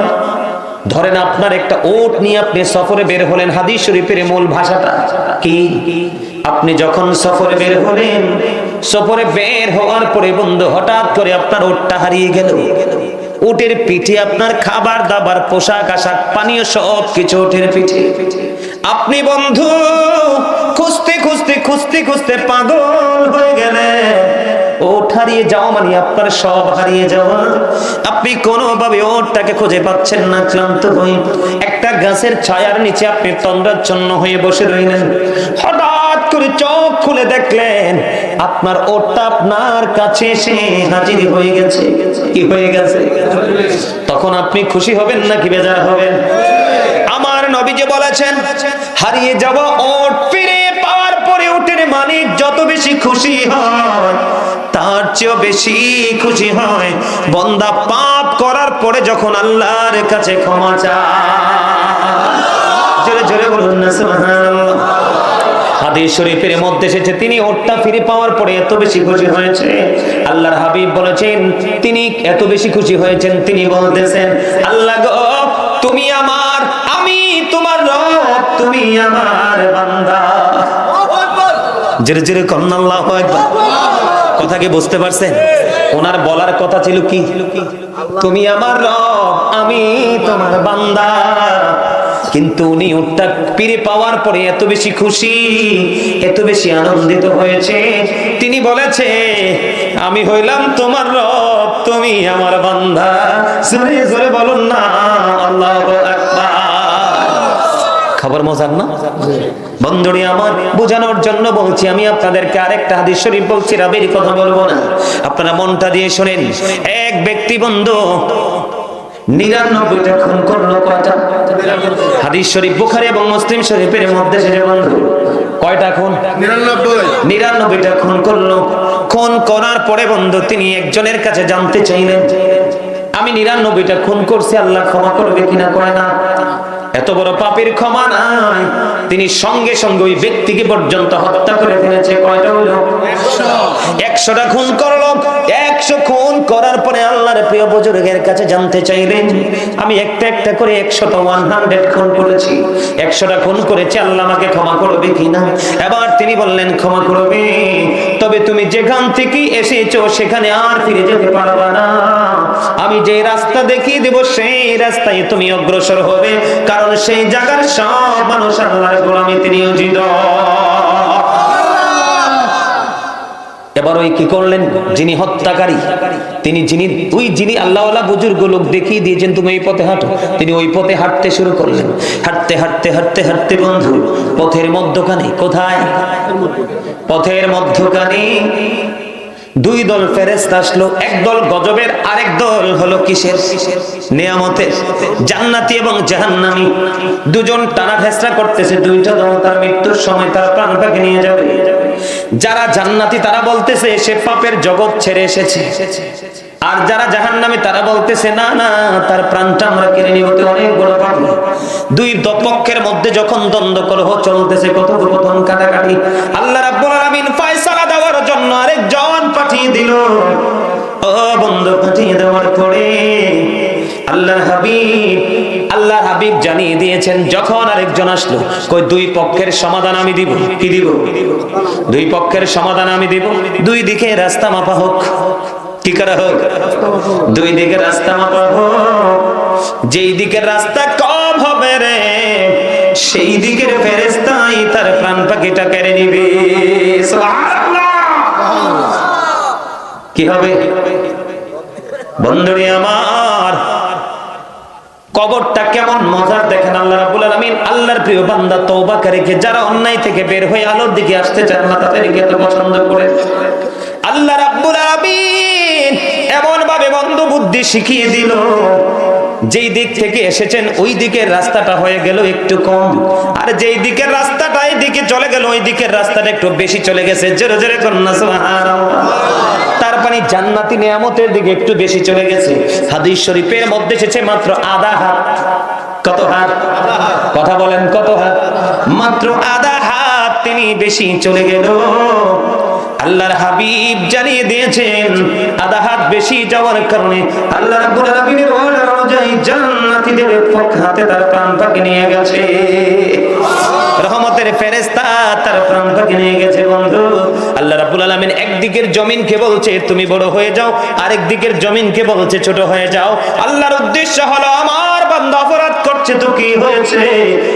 ধরেন আপনার একটা ওট নিয়ে আপনি সফরে বের হলেন। হাদিস শরীফের মূল ভাষাটা কি? আপনি যখন সফরে বের হলেন, সফরে বের হওয়ার পরে বন্ধু হঠাৎ করে আপনার ওটটা হারিয়ে গেল। উটের পিঠে আপনার খাবার দাবার, পোশাক আশাক, পানীয় সব কিছু উটের পিঠে। আপনি বন্ধু খুঁজতে খুঁজতে খুঁজতে খুঁজতে পাগল হয়ে গেলেন। ওট হারিয়ে যাওয়া মানে আপনার সব হারিয়ে যাওয়া। আপনি কোনোভাবে ওটটাকে খুঁজে পাচ্ছেন না, ক্লান্ত হয়ে একটা গাছের ছায়ার নিচে আপনি তন্দ্রাচ্ছন্ন হয়ে বসে রইলেন। হঠাৎ করে চোখ খুলে দেখলেন আপনার ওটটা আপনার কাছে এসে হাজির হয়ে গেছে। কি হয়ে গেছে? তখন আপনি খুশি হবেন নাকি বেজার হবেন? আমার নবী যে বলেছেন, হারিয়ে যাওয়া ওট ফিরে পাওয়ার পরে উটের মালিক যত বেশি খুশি হয়, তার চেয়েও বেশি খুশি হয় বান্দা পাপ করার পরে যখন আল্লাহর কাছে ক্ষমা চায়। জোরে জোরে বলুন না সুবহানাল্লাহ। হাদিস শরীফের মধ্যে এসেছে, তিনি ওটটা ফিরে পাওয়ার পরে এত বেশি খুশি হয়েছে, আল্লাহর হাবিব বলেছেন তিনি এত বেশি খুশি হয়েছেন, তিনি বলতেছেন, আল্লাহ গো, তুমি আমার, আমি তোমার রব, তুমি আমার বান্দা। জোরে জোরে কন্না আল্লাহু আকবার। কথা কি বুঝতে পারছেন? ওনার বলার কথা ছিল কি? তুমি আমার রব, আমি তোমার বান্দা। কিন্তু উনি উটটা ফিরে পাওয়ার পরে এত বেশি খুশি, এত বেশি আনন্দিত হয়েছে, তিনি বলেছে, আমি হইলাম তোমার রব, তুমি আমার বান্দা। জোরে জোরে বলুন না আল্লাহু আকবার। খবর মজার না বন্ধুরে আমার? বোঝানোর জন্য বলছি আমি আপনাদেরকে। আরেকটা হাদিস শরীফ বলছি, রাবের কথা বলবো না, আপনারা মনটা দিয়ে শোনেন। এক ব্যক্তি বন্ধু 99টা খুন করলো। কয়টা? হাদিস শরীফ বুখারী এবং মুসলিম শরীফের মধ্যে এসেছে বন্ধু। কয়টা খুন? 99টা খুন করলো। খুন করার পরে বন্ধু তিনি একজনের কাছে জানতে চাইলেন, আমি 99টা খুন করছি, আল্লাহ ক্ষমা করবে কিনা? কয় না, এত বড় পাপের ক্ষমা নাই। তিনি সঙ্গে সঙ্গে ওই ব্যক্তিকে পর্যন্ত হত্যা করে ফেলেছে। কয়টা হলো? 100টা খুন করলো। 100 খুন করার পরে আল্লাহর প্রিয় বুজুর্গের কাছে জানতে চাইলেন, আমি একটা একটা করে 100 খুন করেছি, 100টা খুন করেছি, আল্লাহ আমাকে ক্ষমা করবে কিনা? এবার তিনি বললেন, ক্ষমা করবে, তবে তুমি যেখান থেকে এসেছো সেখানে আর ফিরে যেতে পারবে না। আমি যে রাস্তা দেখিয়ে দেব সেই রাস্তায় তুমি অগ্রসর হবে, কারণ সেই জায়গার সব মানুষ আল্লাহর গোলামিতে নিয়োজিত। এবার ওই কি করলেন, যিনি হত্যাকারী, যিনি আল্লাহওয়ালা বুজুর্গ লোক দেখিয়ে দিয়েছেন তুমি এই পথে হাঁটো, তিনি ওই পথে হাঁটতে শুরু করলেন। হাঁটতে হাঁটতে হাঁটতে হাঁটতে বন্ধু পথের মধ্যখানে, কোথায়? পথের মধ্যখানে দুই দল ফেরেশতা আসলো। একদল গজবের, আরেক দল হলো কিসের? নিয়ামতের। জান্নাতি এবং জাহান্নামী দুজন টানা ফেসরা করতেছে। দুইটা দল তার মৃত্যুর সময় তার প্রাণটাকে নিয়ে যাবে। যারা জান্নাতি তারা বলতেছে সে পাপের জগৎ ছেড়ে এসেছে, আর যারা জাহান্নামী তারা বলতেছে না না, তার প্রাণটা আমরা কেড়ে নিব, অনেক বড় পাপ। দুই পক্ষের মধ্যে যখন দ্বন্দ্ব কলহ চলতেছে, কথোপকথন কাটাকাটি, আল্লাহ রাব্বুল আলামিন ফয়সালা দেওয়ার জন্য আরেকজন পাঠিয়ে দিল। ও বন্ধু, পাঠিয়ে দেওয়ার পরে আল্লাহর হাবিব আল্লাহ হাবিব জানিয়ে দিয়েছেন, যখন আরেকজন আসলো, কই দুই পক্ষের সমাধান আমি দিব। কি দিব? দুই পক্ষের সমাধান আমি দিব। দুই দিকে রাস্তা মাপা হোক। কি করা হোক? দুই দিকে রাস্তা মাপা হোক। যেই দিকের রাস্তা কম হবে রে, সেই দিকের ফেরেশতাই তার প্রাণ পাখিটা কেড়ে নিবে। সুবহানাল্লাহ। কি হবে বন্ধুরে আমার? কবরটা কেমন মজার দেখেন। আল্লাহ রাব্বুল আলামিন আল্লাহর প্রিয় বান্দা তওবাকারীকে, যারা অন্যায় থেকে বের হয়ে আলোর দিকে আসতে চায়, আল্লাহ তাদেরকে এত পছন্দ করে। আল্লাহ রাব্বুল আলামিন এমন ভাবে বন্ধ বুদ্ধি শিখিয়ে দিল, যেই দিক থেকে এসেছেন ওই দিকের রাস্তাটা হয়ে গেল একটু কম, আর যেই দিকের রাস্তাটা এই দিকে চলে গেল ওই দিকের রাস্তাটা একটু বেশি চলে গেছে। জোরে জোরে কন্যা সুবহানাল্লাহ। তার মানে জান্নাতি নিয়ামতের দিকে একটু বেশি চলে গেছে। হাদিস শরীফের মধ্যে এসেছে মাত্র আধা হাত। কত হাত? কথা বলেন, কত হাত? মাত্র আধা হাত তিনি বেশি চলে গেল। আল্লাহর হাবিব জানিয়ে দিয়েছেন, আধা হাত বেশি যাওয়ার কারণে আল্লাহ রাব্বুল আলামিনের অনুযায়ী জান্নাতীদের পক্ষ হাতে তার প্রাণ পাখি নিয়ে গেছে। রহমতের ফেরেশতা তার প্রাণ পাখি নিয়ে গেছে। বন্ধু, আল্লাহ রাব্বুল আলামিন একদিকের জমিনকে বলছে তুমি বড় হয়ে যাও, আরেক দিকের জমিনকে বলছে ছোট হয়ে যাও। আল্লাহর উদ্দেশ্য হলো আমার বান্দা অপরাধ করছে তো কি হয়েছে,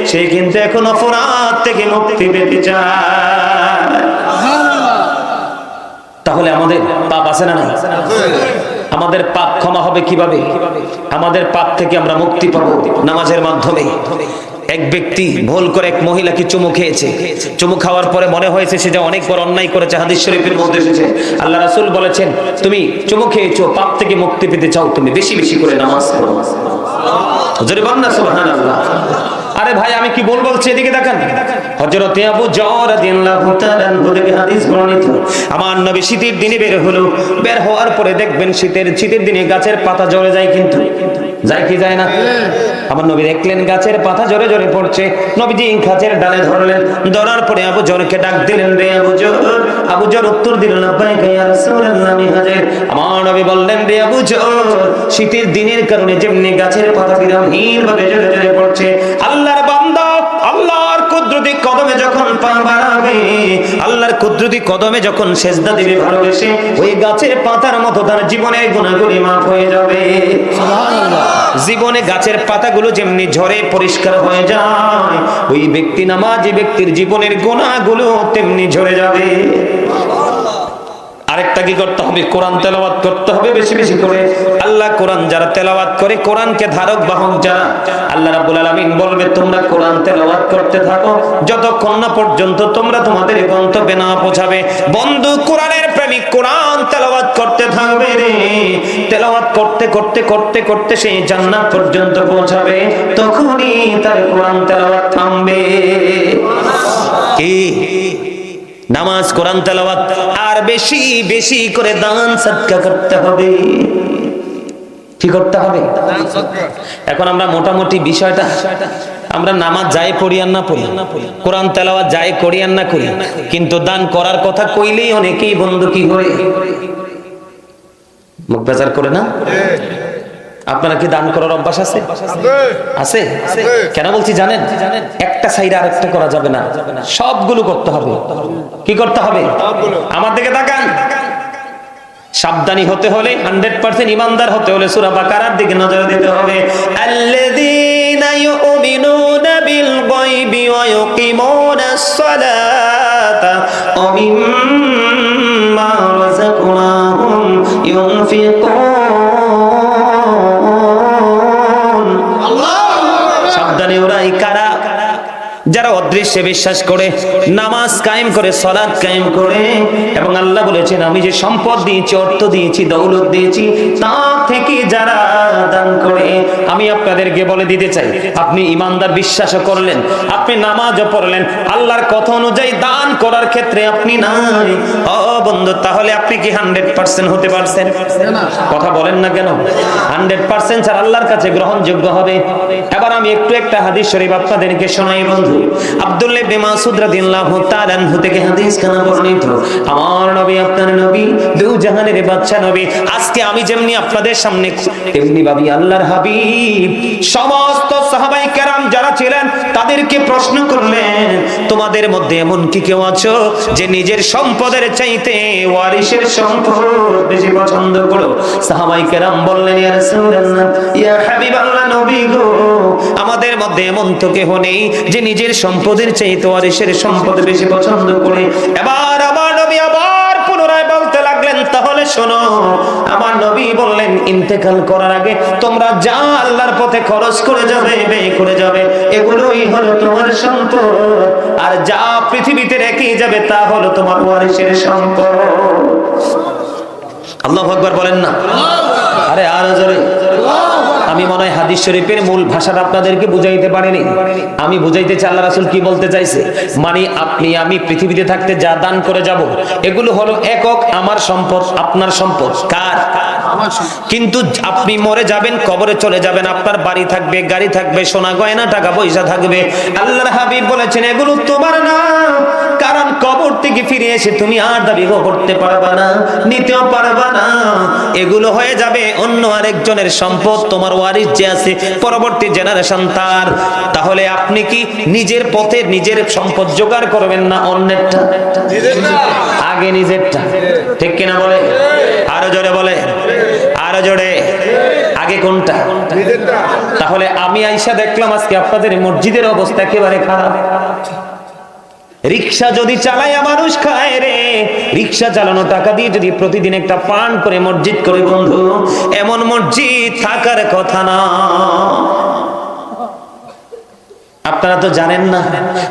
সে কিন্তু এখন অপরাধ থেকে মুক্তি পেতে চায়। তাহলে আমাদের পাপ আছে না নাই? আমাদের পাপ ক্ষমা হবে কিভাবে? আমাদের পাপ থেকে আমরা মুক্তি পাবো নামাজের মাধ্যমে। এক ব্যক্তি ভুল করে এক মহিলাকে চুমু খেয়েছে। চুমু খাওয়ার পরে মনে হয়েছে সে যে অনেক বড় অন্যায় করেছে। হাদিস শরীফের মধ্যে এসেছে, আল্লাহ রাসূল বলেছেন, তুমি চুমু খেয়েছো, পাপ থেকে মুক্তি পেতে চাও, তুমি বেশি বেশি করে নামাজ পড়ো। জোরে বলেন না সুবহানাল্লাহ। আরে ভাই, আমি কি ভুল বলছি? এদিকে দেখেন, হযরত আবু যর রাদিয়াল্লাহু তাআলা আনহু থেকে হাদিস বর্ণিত, আমার নবী শীতের দিনে বের হলো। বের হওয়ার পরে দেখবেন শীতের দিনে গাছের পাতা ঝরে যায়, কিন্তু যায় কি যায় না? আমার নবী দেখলেন গাছের পাতা ঝরে ঝরে পড়ছে। নবীজি গাছের ডালে ধরলেন, ধরার পরে আবু যরকে ডাক দিলেন, রে আবু যর। আবু যর উত্তর দিল, লাব্বাইকা ইয়া রাসূলুল্লাহ, আমি হাজির। আমার নবী বললেন, রে আবু যর, শীতের দিনের কারণে যেমনি গাছের পাতা বিরামহীন ভাবে ঝরে ঝরে পড়ছে, আল্লাহর বান্দা আল্লাহর কুদরতি কদমে যখন পা বাড়াবে, আল্লাহর কুদরতি কদমে যখন সেজদা দিবে ভালোবেসে, ওই গাছের পাতার মতো তার জীবনের গুনাহগুলি মাফ হয়ে যাবে। সুবহানাল্লাহ। জীবনে গাছের পাতাগুলো যেমনি ঝরে পরিষ্কার হয়ে যায়, ওই ব্যক্তি নামাজি ব্যক্তির জীবনের গুনাহগুলো তেমনি ঝরে যাবে। আরেকটা কি করতে হবে? কোরআন তেলাওয়াত করতে হবে বেশি বেশি করে। আল্লাহ কোরআন যারা তেলাওয়াত করে, কোরআনকে ধারক বাহক যারা, আল্লাহ রাব্বুল আলামিন বলবে তোমরা কোরআন তেলাওয়াত করতে থাকো যতক্ষণ না পর্যন্ত তোমরা তোমাদের গন্তব্যে না পৌঁছাবে। বন্ধু, কোরআনের প্রেমিক কোরআন তেলাওয়াত করতে থাকবে রে। তেলাওয়াত করতে করতে করতে করতে সেই জান্নাত পর্যন্ত পৌঁছাবে, তখনই তার কোরআন তেলাওয়াত থামবে। কি? নামাজ, কোরআন তেলাওয়াত, আর বেশি বেশি করে দান সদকা করতে হবে। কি করতে হবে? এখন আমরা মোটামুটি বিষয়টা, আমরা নামাজ যাই পড়ি আর না পড়ি, কোরআন তেলাওয়াত যাই করি আর না করি, কিন্তু দান করার কথা কইলেই অনেকেই বন্ধু কি করে মুখ বেজার করে না? আপনারা কি দান করার অভ্যাস আছে? আছে? কেন বলছি জানেন? একটা সাইডে আরেকটা করা যাবে না, সবগুলো করতে হবে। কি করতে হবে? আমার দিকে তাকান। সাবধানী হতে হলে, 100% ঈমানদার হতে হলে সূরা বাকারার দিকে নজর দিতে হবে। আল্লাযীনা ইউমিনুনা বিল গায়বি ওয়া ইউকিমুনাস সালাতা ওয়া মিম্মা রাযাকনাহুম ইউনফিকুন। যারা অদৃশ্যে বিশ্বাস করে, নামাজ কায়েম করে, সালাত কায়েম করে, এবং আল্লাহ বলেছেন আমি যে সম্পদ দিয়েছি, অর্থ দিয়েছি, দৌলত দিয়েছি, তা থেকে যারা দান করে, আমি আপনাদেরকে বলে দিতে চাই, আপনি ঈমানদার বিশ্বাসও করলেন, আপনি নামাজও পড়লেন, আল্লাহর কথা অনুযায়ী দান করার ক্ষেত্রে আপনি নাই, ও বন্ধু, তাহলে আপনি কি 100% হতে পারছেন? কথা বলেন না কেন? 100% ছাড়া আল্লাহর কাছে গ্রহণযোগ্য হবে। এবার আমি একটু একটা হাদিস শরীফ আপনাদেরকে শোনাই বন্ধু। আব্দুল্লাহ ইবনে মাসউদ রাদিয়াল্লাহু তাআলা আনহু থেকে হাদিস খানা বর্ণিত, আমার নবী আপনার নবী দুই জাহানের বাদশা নবী। আজকে আমি যেমনি আপনাদের সামনে তেমনি ভাবি আল্লাহর হাবিব সমস্ত সাহাবায়ে কেরাম যারা ছিলেন তাদেরকে প্রশ্ন করলেন, তোমাদের মধ্যে এমন কি কেউ আছো যে নিজের সম্পদের চাইতে ওয়ারিসের সম্পদ বেশি পছন্দ করো? সাহাবায়ে কেরাম বললেন, ইয়া রাসূলুল্লাহ, ইয়া হাবিবাল্লাহ, নবী গো, আমাদের মধ্যে এমন তো কেউ নেই যে নিজের সম্পদের চাইতে ওয়ারিসের সম্পদ বেশি পছন্দ করে। এবার আমার নবী আবার পুনরায় বলতে লাগলেন, তাহলে শোনো। আমার নবী বললেন, ইন্তেকাল করার আগে তোমরা যা আল্লাহর পথে খরচ করে যাবে, ব্যয় করে যাবে, এগুলোই হলো তোমার সম্পদ, আর যা পৃথিবীতে রেখে যাবে তা হলো তোমার ওয়ারিসের সম্পদ। আল্লাহু আকবার বলেন না? আরে আর জোরে। আমি মনে হয় হাদিস শরীফের মূল ভাষাটা আপনাদেরকে বুঝাইতে পারিনি। আমি বুঝাইতে চাই আল্লাহ রাসূল কি বলতে চাইছে। মানে আপনি আমি পৃথিবীতে থাকতে যা দান করে যাব, এগুলো হলো একক আমার সম্পদ, আপনার সম্পদ। কার? কিন্তু আপনি মরে যাবেন, কবরে চলে যাবেন, আপনার বাড়ি থাকবে, গাড়ি থাকবে, সোনা গয়না, টাকা পয়সা থাকবে। আল্লাহর হাবিব বলেছেন এগুলো তোমার না, কারণ কবর থেকে ফিরে এসে তুমি আর দাবি করতে পারবা না, নিতেও পারবা না। এগুলো হয়ে যাবে অন্য আরেকজনের সম্পদ, তোমার ওয়ারিস যে আছে পরবর্তী জেনারেশন তার। তাহলে আপনি কি নিজের পথে নিজের সম্পদ জোগাড় করবেন না অন্যেরটা? আগে নিজেরটা, ঠিক কিনা বলে? আরো জোরে বলে, আরো জোরে। আগে কোনটা? তাহলে আমি আইসা দেখলাম আজকে আপনাদের মসজিদের অবস্থা একেবারে খারাপ। রিক্সা যদি চালায় মানুষ খায় রে, রিক্সা চালানো টাকা দিয়ে যদি প্রতিদিন একটা পান করে মসজিদ করে, বন্ধু, এমন মসজিদ থাকার কথা না। আপনারা তো জানেন না,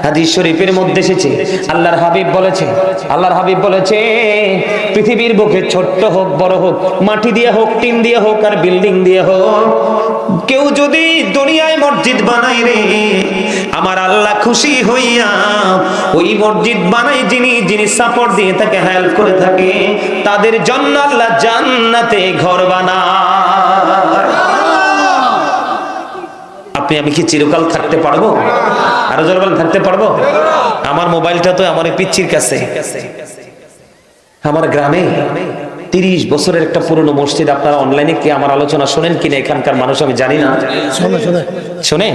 হাদিস শরীফের মধ্যে এসেছে আল্লাহর হাবিব বলেছে পৃথিবীর বুকে ছোট্ট হোক বড় হোক, মাটি দিয়ে হোক, টিন দিয়ে হোক, আর বিল্ডিং দিয়ে হোক, কেউ যদি দুনিয়ায় মসজিদ বানায় রে, আমার আল্লাহ খুশি হইয়া ওই মসজিদ বানাই যিনি সাপোর্ট দিয়ে তাকে হেল্প করে থাকে, তাদের জন্য আল্লাহ জান্নাতে ঘর বানায়। আপনি আমি কি চিরকাল থাকতে পারবো? আরো জোরে বলেন, থাকতে পারবো? আমার মোবাইলটা তো আমার পিচ্চির কাছে। আমার গ্রামে 30 বছরের একটা পুরনো মসজিদ। আপনারা অনলাইনে কি আমার আলোচনা শোনেন কিনা এখানকার মানুষ আমি জানি না। শোনেন?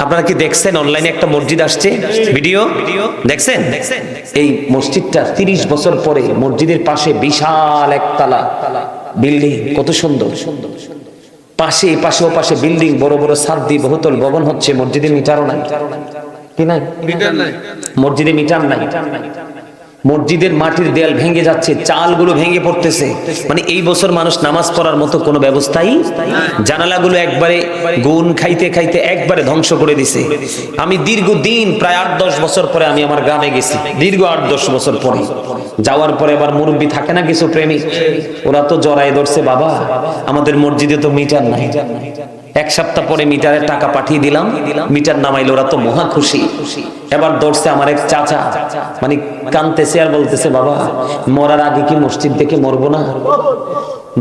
আপনারা কি দেখছেন অনলাইনে একটা মসজিদ আসছে? ভিডিও দেখছেন? এই মসজিদটা 30 বছর পরে মসজিদের পাশে বিশাল একতলা বিল্ডিং, কত সুন্দর। পাশে বিল্ডিং, বড় বড় ছাদ দিয়ে বহুতল ভবন হচ্ছে। মসজিদে মিটারও নাই, কি নাই? মসজিদে মিটার নাই। মসজিদের মাটির দেয়াল ভেঙে যাচ্ছে, চালগুলো ভেঙে পড়তেছে। মানে এই বছর মানুষ নামাজ পড়ার মতো কোনো ব্যবস্থাই, জানালাগুলো একবারে গুণ খাইতে খাইতে একবারে ধ্বংস করে দিছে। আমি দীর্ঘদিন প্রায় 8-10 বছর পরে আমি আমার গ্রামে গেছি। দীর্ঘ 8-10 বছর পরে যাওয়ার পরে আবার মুরব্বী থাকে না কিছু প্রেমিক, ওরা তো জড়ায় ধরছে, বাবা আমাদের মসজিদে তো মিটার নাই। 1 সপ্তাহ পরে মিটারের টাকা পাঠিয়ে দিলাম, মিটার নামাইলো, ওরা তো মহা খুশি। এবার ধরছে আমার এক চাচা, মানে কানতেছে আর বলতেছে, বাবা মরার আগে কি মসজিদ দেখে মরবো না?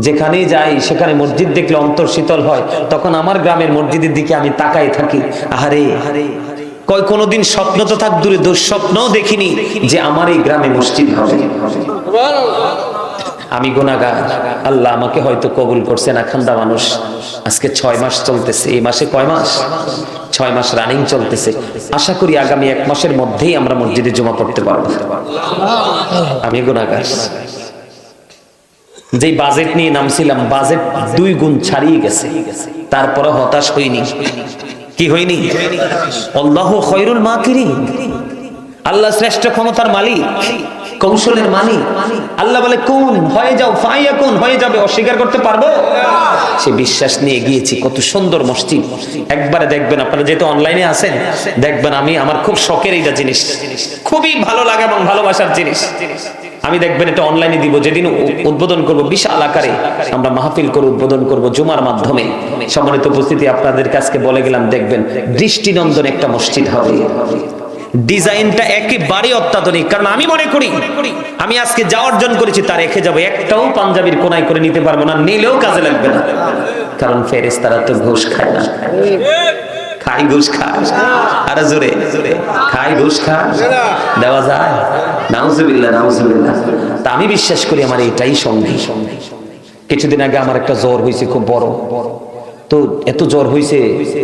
যেখানেই যাই সেখানে মসজিদ দেখলে অন্তর শীতল হয়। তখন আমার গ্রামের মসজিদের দিকে আমি তাকাই থাকি, আহারে কয় কোনোদিন স্বপ্ন তো থাক দূরে, দুঃস্বপ্নও দেখিনি যে আমার এই গ্রামে মসজিদ হবে। আমি গুনাহগার, আল্লাহ আমাকে হয়তো কবুল করছে না, খান্দা মানুষ। আজকে 6 মাস চলতেছে, এই মাসে কয় মাস? 6 মাস রানিং চলতেছে। আশা করি আগামী 1 মাসের মধ্যেই আমরা মসজিদে জমা পড়তে পারবো। আমি গুনাহগার। যেই বাজেট নিয়ে নামছিলাম, বাজেট 2 গুণ ছাড়িয়ে গেছে, তারপরে হতাশ হইনি। কি হইনি? আল্লাহু খায়রুল মাকিরিন, আল্লাহ শ্রেষ্ঠ ক্ষমতার মালিক, কৌশলের মালিক। আল্লাহ বলে কোন হয়ে যাও, ফায়াকুন হয়ে যাবে। অস্বীকার করতে পারবো? সে বিশ্বাস নিয়ে গিয়েছি। কত সুন্দর মসজিদ, একবারে দেখবেন আপনারা, যেহেতু অনলাইনে আছেন দেখবেন। আমার খুব শখের এইটা জিনিস, খুবই ভালো লাগে এবং ভালোবাসার জিনিস। আমি দেখবেন এটা অনলাইনে দিব, যেদিন উদ্বোধন করব বিশাল আকারে আমরা মাহফিল করে উদ্বোধন করব জুমার মাধ্যমে। সম্মানিত উপস্থিতি, আপনাদের কাছে বলে গেলাম, দেখবেন দৃষ্টিনন্দন একটা মসজিদ হবে। ডিজাইনটা একেবারে অত্যাধুনিক। কারণ আমি মনে করি আমি আজকে যা অর্জন করেছি তা রেখে যাবো, একটাও পাঞ্জাবির কোনায় করে নিতে পারবো না, নিলেও কাজে লাগবে না। কারণ ফেরেশতারা তো ঘুষ খায় না। খাই ঘুষ খায়, আরে জোরে খাই ঘুষ খায়, দেওয়া যায়? নাউজুবিল্লাহ নাউজুবিল্লাহ। তা আমি বিশ্বাস করি আমার এটাই সঙ্গী। কিছুদিন আগে আমার একটা জ্বর হয়েছে খুব বড়, তো এত জ্বর হয়েছে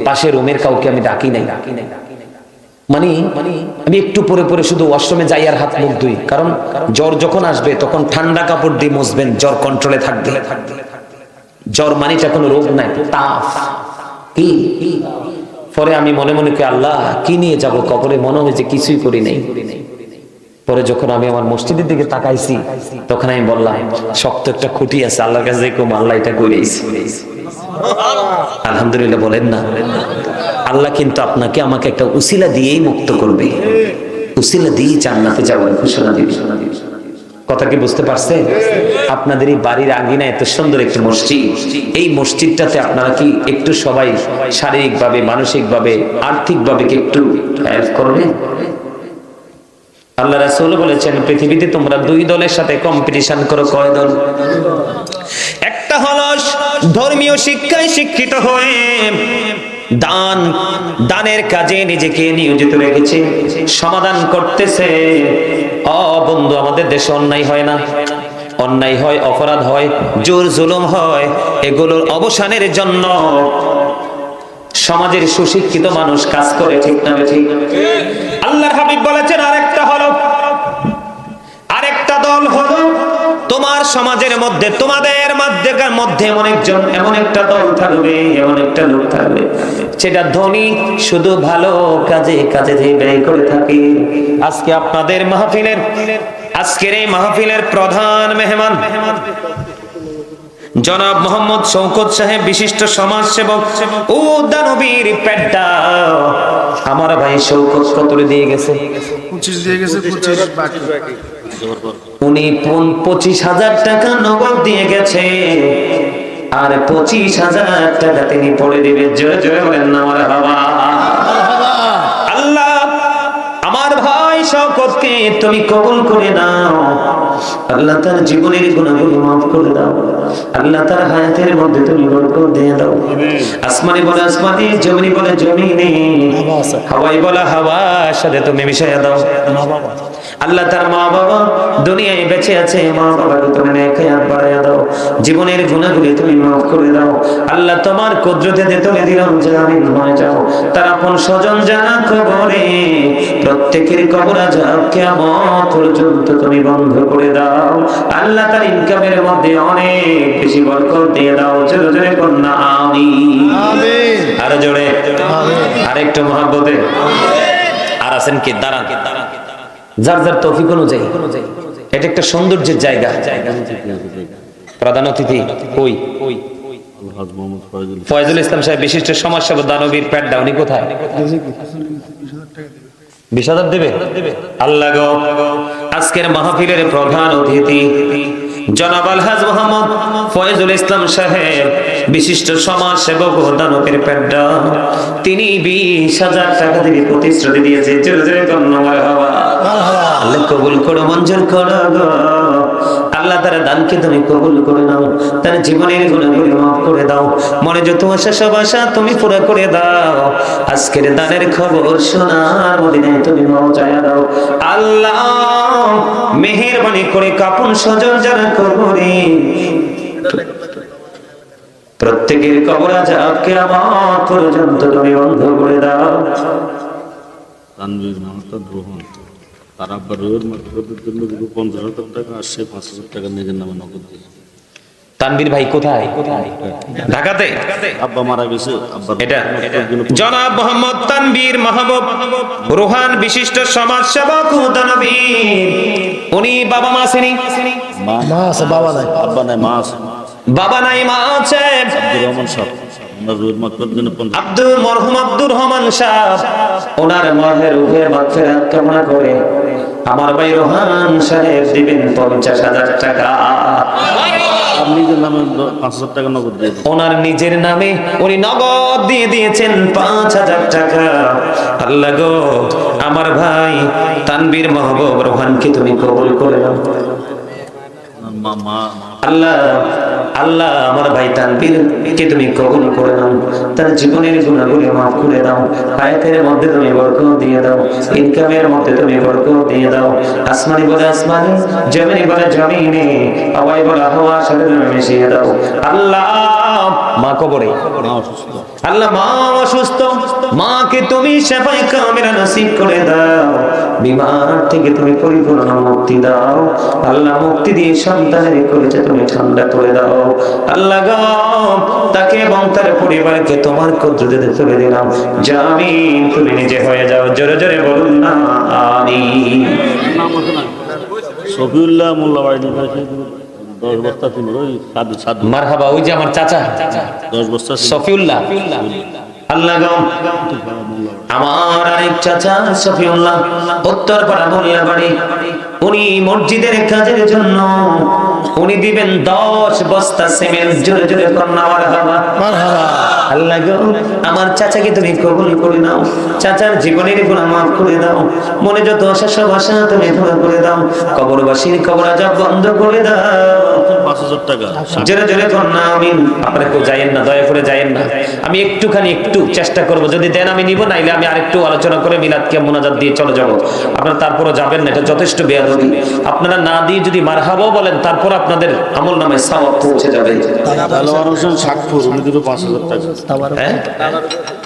পাশে রুমের কাউকে আমি ডাকি নাই। মানে আমি একটু পরে পরে শুধু ওয়াশরুমে যাই আর হাত মুখ ধুই, কারণ জ্বর যখন আসবে তখন ঠান্ডা কাপড় দিয়ে মুছবেন, জ্বর কন্ট্রোলে থাকবে। জ্বর মানেটা কোনো রোগ নাই, তাপ। কি পরে আমি মনে মনে করি আল্লাহ কি নিয়ে যাব কবরে, মনে হয়েছে কিছুই করি নাই। পরে যখন আমি আমার মসজিদের দিকে তাকাইছি তখন আমি বললাম শক্ত একটা খুঁটি আছে, আল্লাহর কাছে কম আল্লাহ এটা করেছি। আলহামদুলিল্লাহ বলেন না? আল্লাহ কিন্তু আপনাকে আমাকে একটা উসিলা দিয়েই মুক্ত করবে, উসিলা দিয়ে জান্নাতে যাওয়ার ঘোষণা দিবে। কথা কি বুঝতে পারছেন? আপনাদের এই বাড়ির আঙিনায় এত সুন্দর একটি মসজিদ, এই মসজিদটাতে আপনারা কি একটু সবাই শারীরিকভাবে, মানসিকভাবে, আর্থিকভাবে কি একটু হেল্প করবেন? আল্লাহ রাসূল বলেছেন পৃথিবীতে তোমরা দুই দলের সাথে কম্পিটিশন করো। কয় দল? একটা হলো ধর্মীয় শিক্ষায় শিক্ষিত হয়ে দানের কাজে নিজেকে নিয়োজিত রেখেছে, সমাধান করতেছে। বন্ধু, আমাদের দেশে অন্যায় হয় না? অন্যায় হয়, অপরাধ হয়, জোর জুলুম হয়। এগুলোর অবসানের জন্য সমাজের সুশিক্ষিত মানুষ কাজ করে, ঠিক না ঠিক? আল্লাহর হাবিব বলেছেন আরেকটা দল হলো তোমার সমাজের মধ্যে, তোমাদের মধ্যে এমন একটা দল থাকবে, এমন একটা লোক থাকবে সেটা ধনী, শুধু ভালো কাজে কাজে ব্যয় করে থাকে। আজকে আপনাদের মাহফিলের, আজকের এই মাহফিলের প্রধান মেহমান জনাব মোহাম্মদ শওকত সাহেব, বিশিষ্ট সমাজসেবক ও দানবীর পেড্ডা। আমার ভাই শওকত কতরে দিয়ে গেছে? 25 দিয়ে গেছে, 25 বাকি। উনি 25,000 টাকা নগদ দিয়ে গেছে, আর 25,000 টাকা তিনি পড়ে দিবেন। জোরে জোরে বলেন না মারহাবা। আল্লাহ আমার ভাই শওকতকে তুমি কবুল করে নাও। আল্লাহ তার জীবনের গুনাহগুলো মাফ করে দাও। আল্লাহ তার হায়াতের মধ্যে তুমি বরকত দিয়ে দাও। আসমানি বলে আসমানি, জমিনি বলে জমিনে, হাওয়াই বলে হাওয়ার সাথে তুমি মিশাইয়া দাও। আল্লাহ তার মা বাবা দুনিয়ায় বেঁচে আছে, মা বাবাকে তুমি নেক হায়াত বাড়াইয়া দাও। জীবনের গুনাহগুলো তুমি মাফ করে দাও। আল্লাহ তোমার কুদরতে তুলে দিলাম, জামিন হয়ে যাও। তার আপন স্বজন যারা কবরে, প্রত্যেকের কবর আযাব কিয়ামত পর্যন্ত তুমি বন্ধ করে দাও। আল্লাহ তার ইনকামের মধ্যে অনেক বেশি বরকত দিয়ে দাও। জোরে জোরে কন্যা আমিন, আমিন। আর জোরে আমিন। আরেকটু মহব্বতে আর আছেন কি? দাঁড়ান, যার যার তৌফিক অনুযায়ী। এটা একটা সৌন্দর্যের জায়গা। প্রধান অতিথি কই? ফয়জুল ইসলাম সাহেব, বিশিষ্ট সমাজসেবক, দানবীর পেড্ডা। উনি কোথায়? 20,000 দেবে? আল্লাহ গো, আজকের মাহফিলের প্রধান অতিথি জনাব আলহাজ মোহাম্মদ ফয়জুল ইসলাম সাহেব, বিশিষ্ট সমাজসেবক ও দানবীর পেড্ডা, তিনি 20,000 টাকা দিয়ে প্রতিশ্রুতি দিয়েছে। জোরে জোরে কন্যা মারহাবা। আল্লাহ কবুল করো, মঞ্জুর করো গো। আল্লাহ তার দানকে তুমি কবুল করে নাও, তার জীবনের গুনাহগুলো মাফ করে দাও, মনে যত আশা সব আশা তুমি পুরো করে দাও। আজকের দানের খবর সোনার মদিনায় তুমি পৌঁছায়া দাও। আল্লাহ মেহেরবানি করে কাপুন সজল যারা কবরে, প্রত্যেকের কবর আযাব কিয়ামত পর্যন্ত তুমি বন্ধ করে দাও। তানভীর মাহতাব রোহন, তার আব্বার রোহের মাকফিরাতের জন্য 50,000 টাকা আর সে 5,000 টাকা নিজের নামে নগদ দিয়েছে। তানভীর ভাই কোথায়? ঢাকাতে। আব্বা মারা গেছে, আব্বার এটা জনাব মোহাম্মদ তানভীর মাহবুব রোহান, বিশিষ্ট সমাজসেবক ও দানবীর। উনি বাবা মা আছেনি? মা আছে, বাবা নাই। আব্বা নাই, মা আছে। বাবা নাই, মা আছে। আব্দুর রহমান সাহেব, আমরা রোহের মাকফিরাতের জন্য মরহুম আব্দুর রহমান সাহেব, ওনার মরহের রূহে মাগফিরাত কামনা করে আমার ভাই রোহান সাহেব দিবেন 50,000 টাকা। নিজের নামে 5,000 টাকা নগদ দিয়ে দিন। ওনার নিজের নামে উনি নগদ দিয়ে দিয়েছেন 5,000 টাকা। আল্লাহ গো, আমার ভাই তানভীর মাহবুব রোহানকে তুমি কবুল করে নাও। মা আল্লাহ আল্লাহ আমার ভাই তানভীর কে তুমি কবুল করে নাও, তার জীবনের গুনাহগুলো মাফ করে দাও, হায়াতের মধ্যে তুমি বরকত দিয়ে দাও, ইনকামের মধ্যে তুমি বরকত দিয়ে দাও, আসমানি বলে আসমানে, জমিনি বলে জমিনে, হাওয়াই বলে হাওয়ার সাথে তুমি মিশিয়ে দাও। আল্লাহ মা কবরে, মা অসুস্থ, আল্লাহ মা অসুস্থ, মাকে তুমি সেফাই কামিলা নসিব করে দাও, বিমার থেকে তুমি পরিপূর্ণ মুক্তি দাও। আল্লাহ মুক্তি দিয়ে সন্তানের করেছে তুমি ঠান্ডা করে দাও। আল্লাহ গো তাকে এবং তার পরিবারকে তোমার কুদরতে তুলে দিলাম। জামিন তুমি নিজে হয়ে যাও, জোরে জোরে বলুন না আমিন। নাম আছে না শফিউল্লাহ মোল্লা বাড়ি নিয়ে 10 বস্তা ছিল ওই সাধু সাধু মারহাবা, ওই যে আমার চাচা 10 বস্তা ছিল। সফিউল্লাহ। আল্লাহ গো আমার আরেক চাচা সফিউল্লাহ উত্তরপাড়া মোল্লা বাড়ি, উনি মসজিদের কাজের জন্য উনি দিবেন 10 বস্তা সিমেন্ট। জোরে জোরে কন্যা মারহাবা। আল্লাহ গো আমার চাচাকে তুমি কবুল করে নাও, চাচার জীবনের গুনাহ মাফ করে দাও, মনে যত আশা সব আশা তুমি পুরো করে দাও, কবরবাসীর কবর আযাব বন্ধ করে দাও। 5000 টাকা জোরে জোরে কন্যা আমিন। আপনারা কেউ যাইয়েন না, দয়া করে যাইয়েন না, আমি একটুখানি একটু চেষ্টা করব, যদি দেন আমি নিব, নাইলে আমি আরেকটু আলোচনা করে মিলাদকে মোনাজাত দিয়ে চলে যাব। আপনারা তারপরও যাবেন না, এটা যথেষ্ট বেয়াদবি। আপনারা না দিয়ে যদি মারহাবাও বলেন, তারপর আপনাদের আমলনামায় সওয়াব পৌঁছে যাবে। দেলোয়ার হোসেন শাকপুর উনি দিল 5000 টাকা। হ্যাঁ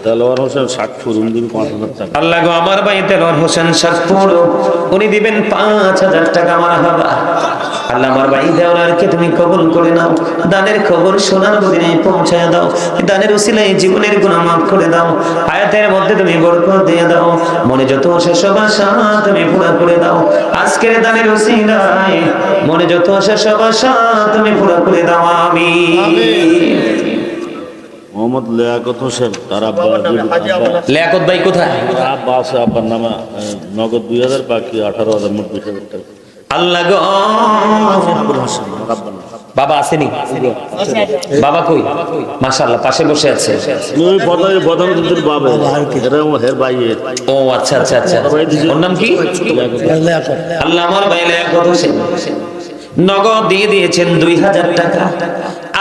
দেলোয়ার হোসেন শাকপুর উনি দিল 5000 টাকা। আল্লাহ গো আমার ভাই দেলোয়ার হোসেন শাকপুর উনি দিবেন 5000 টাকা। মারহাবা। আল্লাহ আমার ভাই দেওয়ারকে তুমি কবুল করে নাও, দানের খবর সোনার মদিনায় পৌঁছায় দাও, দানের উসিলায় জীবনের গুনাহ মাফ করে দাও, হায়াতের মধ্যে তুমি বরকত দিয়ে দাও, মনে যত আশা সব আশা তুমি পুরা করে দাও। আজকের দানের উসিলায় মনে যত আশা সব আশা তুমি পুরা করে দাও। আমিন। মোহাম্মদ লিয়াকত হোসেন তার আব্বা লিয়াকত ভাই কোথায়? আব্বা আছে, আব্বার নামে নগদ 2000, বাকি 18000, মোট 20000 টাকা। আল্লাহ গো আবুল হাসেন আমার আব্বার নাম। বাবা আসেনি? বাবা কই? মাশাআল্লাহ পাশে বসে আছে। ওই প্রধানমন্ত্রীর বাবা, এটা হের ভাই। ও আচ্ছা আচ্ছা আচ্ছা, ওর নাম কি? আল্লাহ আমার ভাই লিয়াকত হোসেন নগদ দিয়ে দিয়েছেন 2000 টাকা,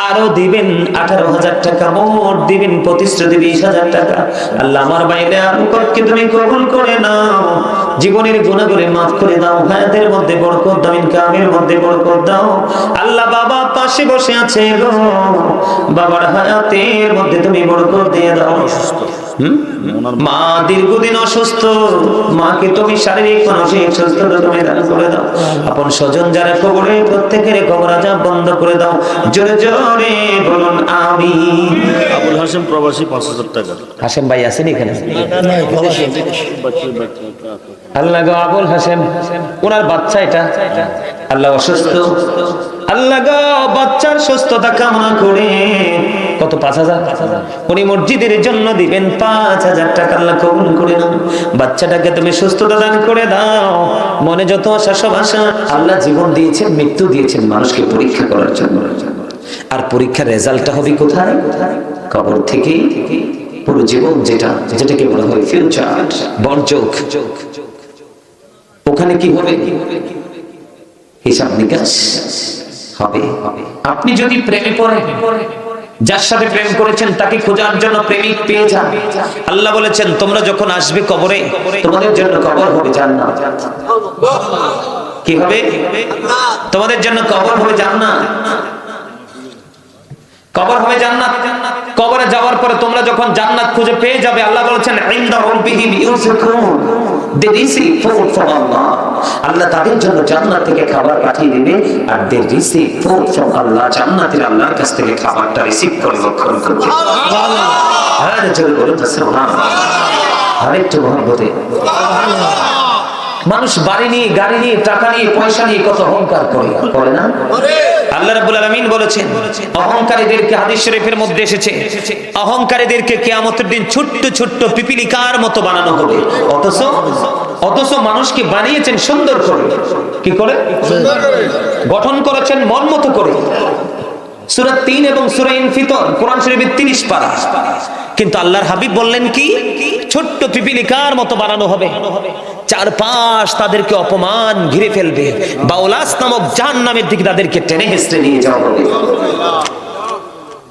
আরো দিবেন 18000 টাকা, মোট দিবেন প্রতিশ্রুতি 20000 টাকা। আল্লাহ আমার ভাই লিয়াকতকে তুমি কবুল করে নাও, জীবনের গুনাহগুলো মাফ করে দাও, হায়াতের মধ্যে বরকত দাও, ইনকামের মধ্যে বরকত দাও। আল্লাহ বাবা পাশে বসে আছে গো, বাবার হায়াতের মধ্যে তুমি বরকত দিয়ে দাও। মা দীর্ঘদিন অসুস্থ, মাকে তুমি শারীরিক মানসিক সুস্থতা তুমি দান করে দাও। আপন স্বজন যারা কবরে, প্রত্যেকের কবর আযাব বন্ধ করে দাও। জোরে জোরে বলুন আমিন। আবুল হাসেম প্রবাসী 5000 টাকা। হাসেম ভাই আছেন এখানে? আল্লাহ গো আবুল হাসেম ওনার বাচ্চা এটা আল্লাহ অসুস্থ, আল্লাহ গো বাচ্চার সুস্থতা কামনা করে কত 5000 উনি মসজিদের জন্য দিবেন 5000 টাকা। আল্লাহ কবুল করে নাও, বাচ্চাটাকে তুমি সুস্থতা দান করে দাও, মনে যত আশা সব আশা। আল্লাহ জীবন দিয়েছেন, মৃত্যু দিয়েছেন মানুষকে পরীক্ষা করার জন্য, আর পরীক্ষার রেজাল্টটা হবে কোথায়? কবর থেকে। পুরো জীবন যেটাকে বলা হয় ফিউচার, বর্জক, ওখানে কি হবে? হিসাব নিকাশ হবে। আপনি যদি প্রেমে পড়েন, যার সাথে প্রেম করেছেন তাকে খোঁজার জন্য প্রেমিক পেয়ে যান। আল্লাহ বলেছেন তোমরা যখন আসবে কবরে, তোমাদের জন্য কবর হবে জান্নাত। কি হবে? তোমাদের জন্য কবর হবে জান্নাত, কবর হবে জান্নাত। কবরে যাওয়ার পরে তোমরা যখন জান্নাত খুঁজে পেয়ে যাবে, আল্লাহ বলেছেন ইনদা রাব্বিহিম ইউরযাকুন, দে রিসিভ ফুড ফ্রম আল্লাহ। আল্লাহ তাদের জন্য জান্নাত থেকে খাবার পাঠিয়ে দিবে, আর দে রিসিভ ফুড ফ্রম আল্লাহ, জান্নাতের আল্লাহর কাছ থেকে খাবারটা রিসিভ করে লক্ষণ করবে। সুবহানাল্লাহ। আর জোরে বলুন সুবহানাল্লাহ। আরেকটু মহব্বতে। মানুষ বাড়ি নিয়ে, গাড়ি নিয়ে, টাকা নিয়ে, পয়সা নিয়ে কত অহংকার করে না? আল্লাহ রাব্বুল আলামিন বলেছেন অহংকারীদেরকে, হাদিস শরীফের মধ্যে এসেছে, অহংকারীদেরকে কিয়ামতের দিন ছোট্ট ছোট্ট পিপিলিকার মতো বানানো হবে। অথচ মানুষকে বানিয়েছেন সুন্দর করে। কি করে? গঠন করেছেন মন মতো করে। সূরা 3 এবং সূরা ইনফিতর, কোরআন শরীফের 30 পারা। কিন্তু আল্লাহর হাবিব বললেন কি, ছোট্ট পিপিলিকার মতো বানানো হবে, চারপাশ তাদেরকে অপমান ঘিরে ফেলবে, বাউলাস নামক জাহান্নামের দিকে তাদেরকে টেনে হেসড়ে নিয়ে যাওয়া হবে।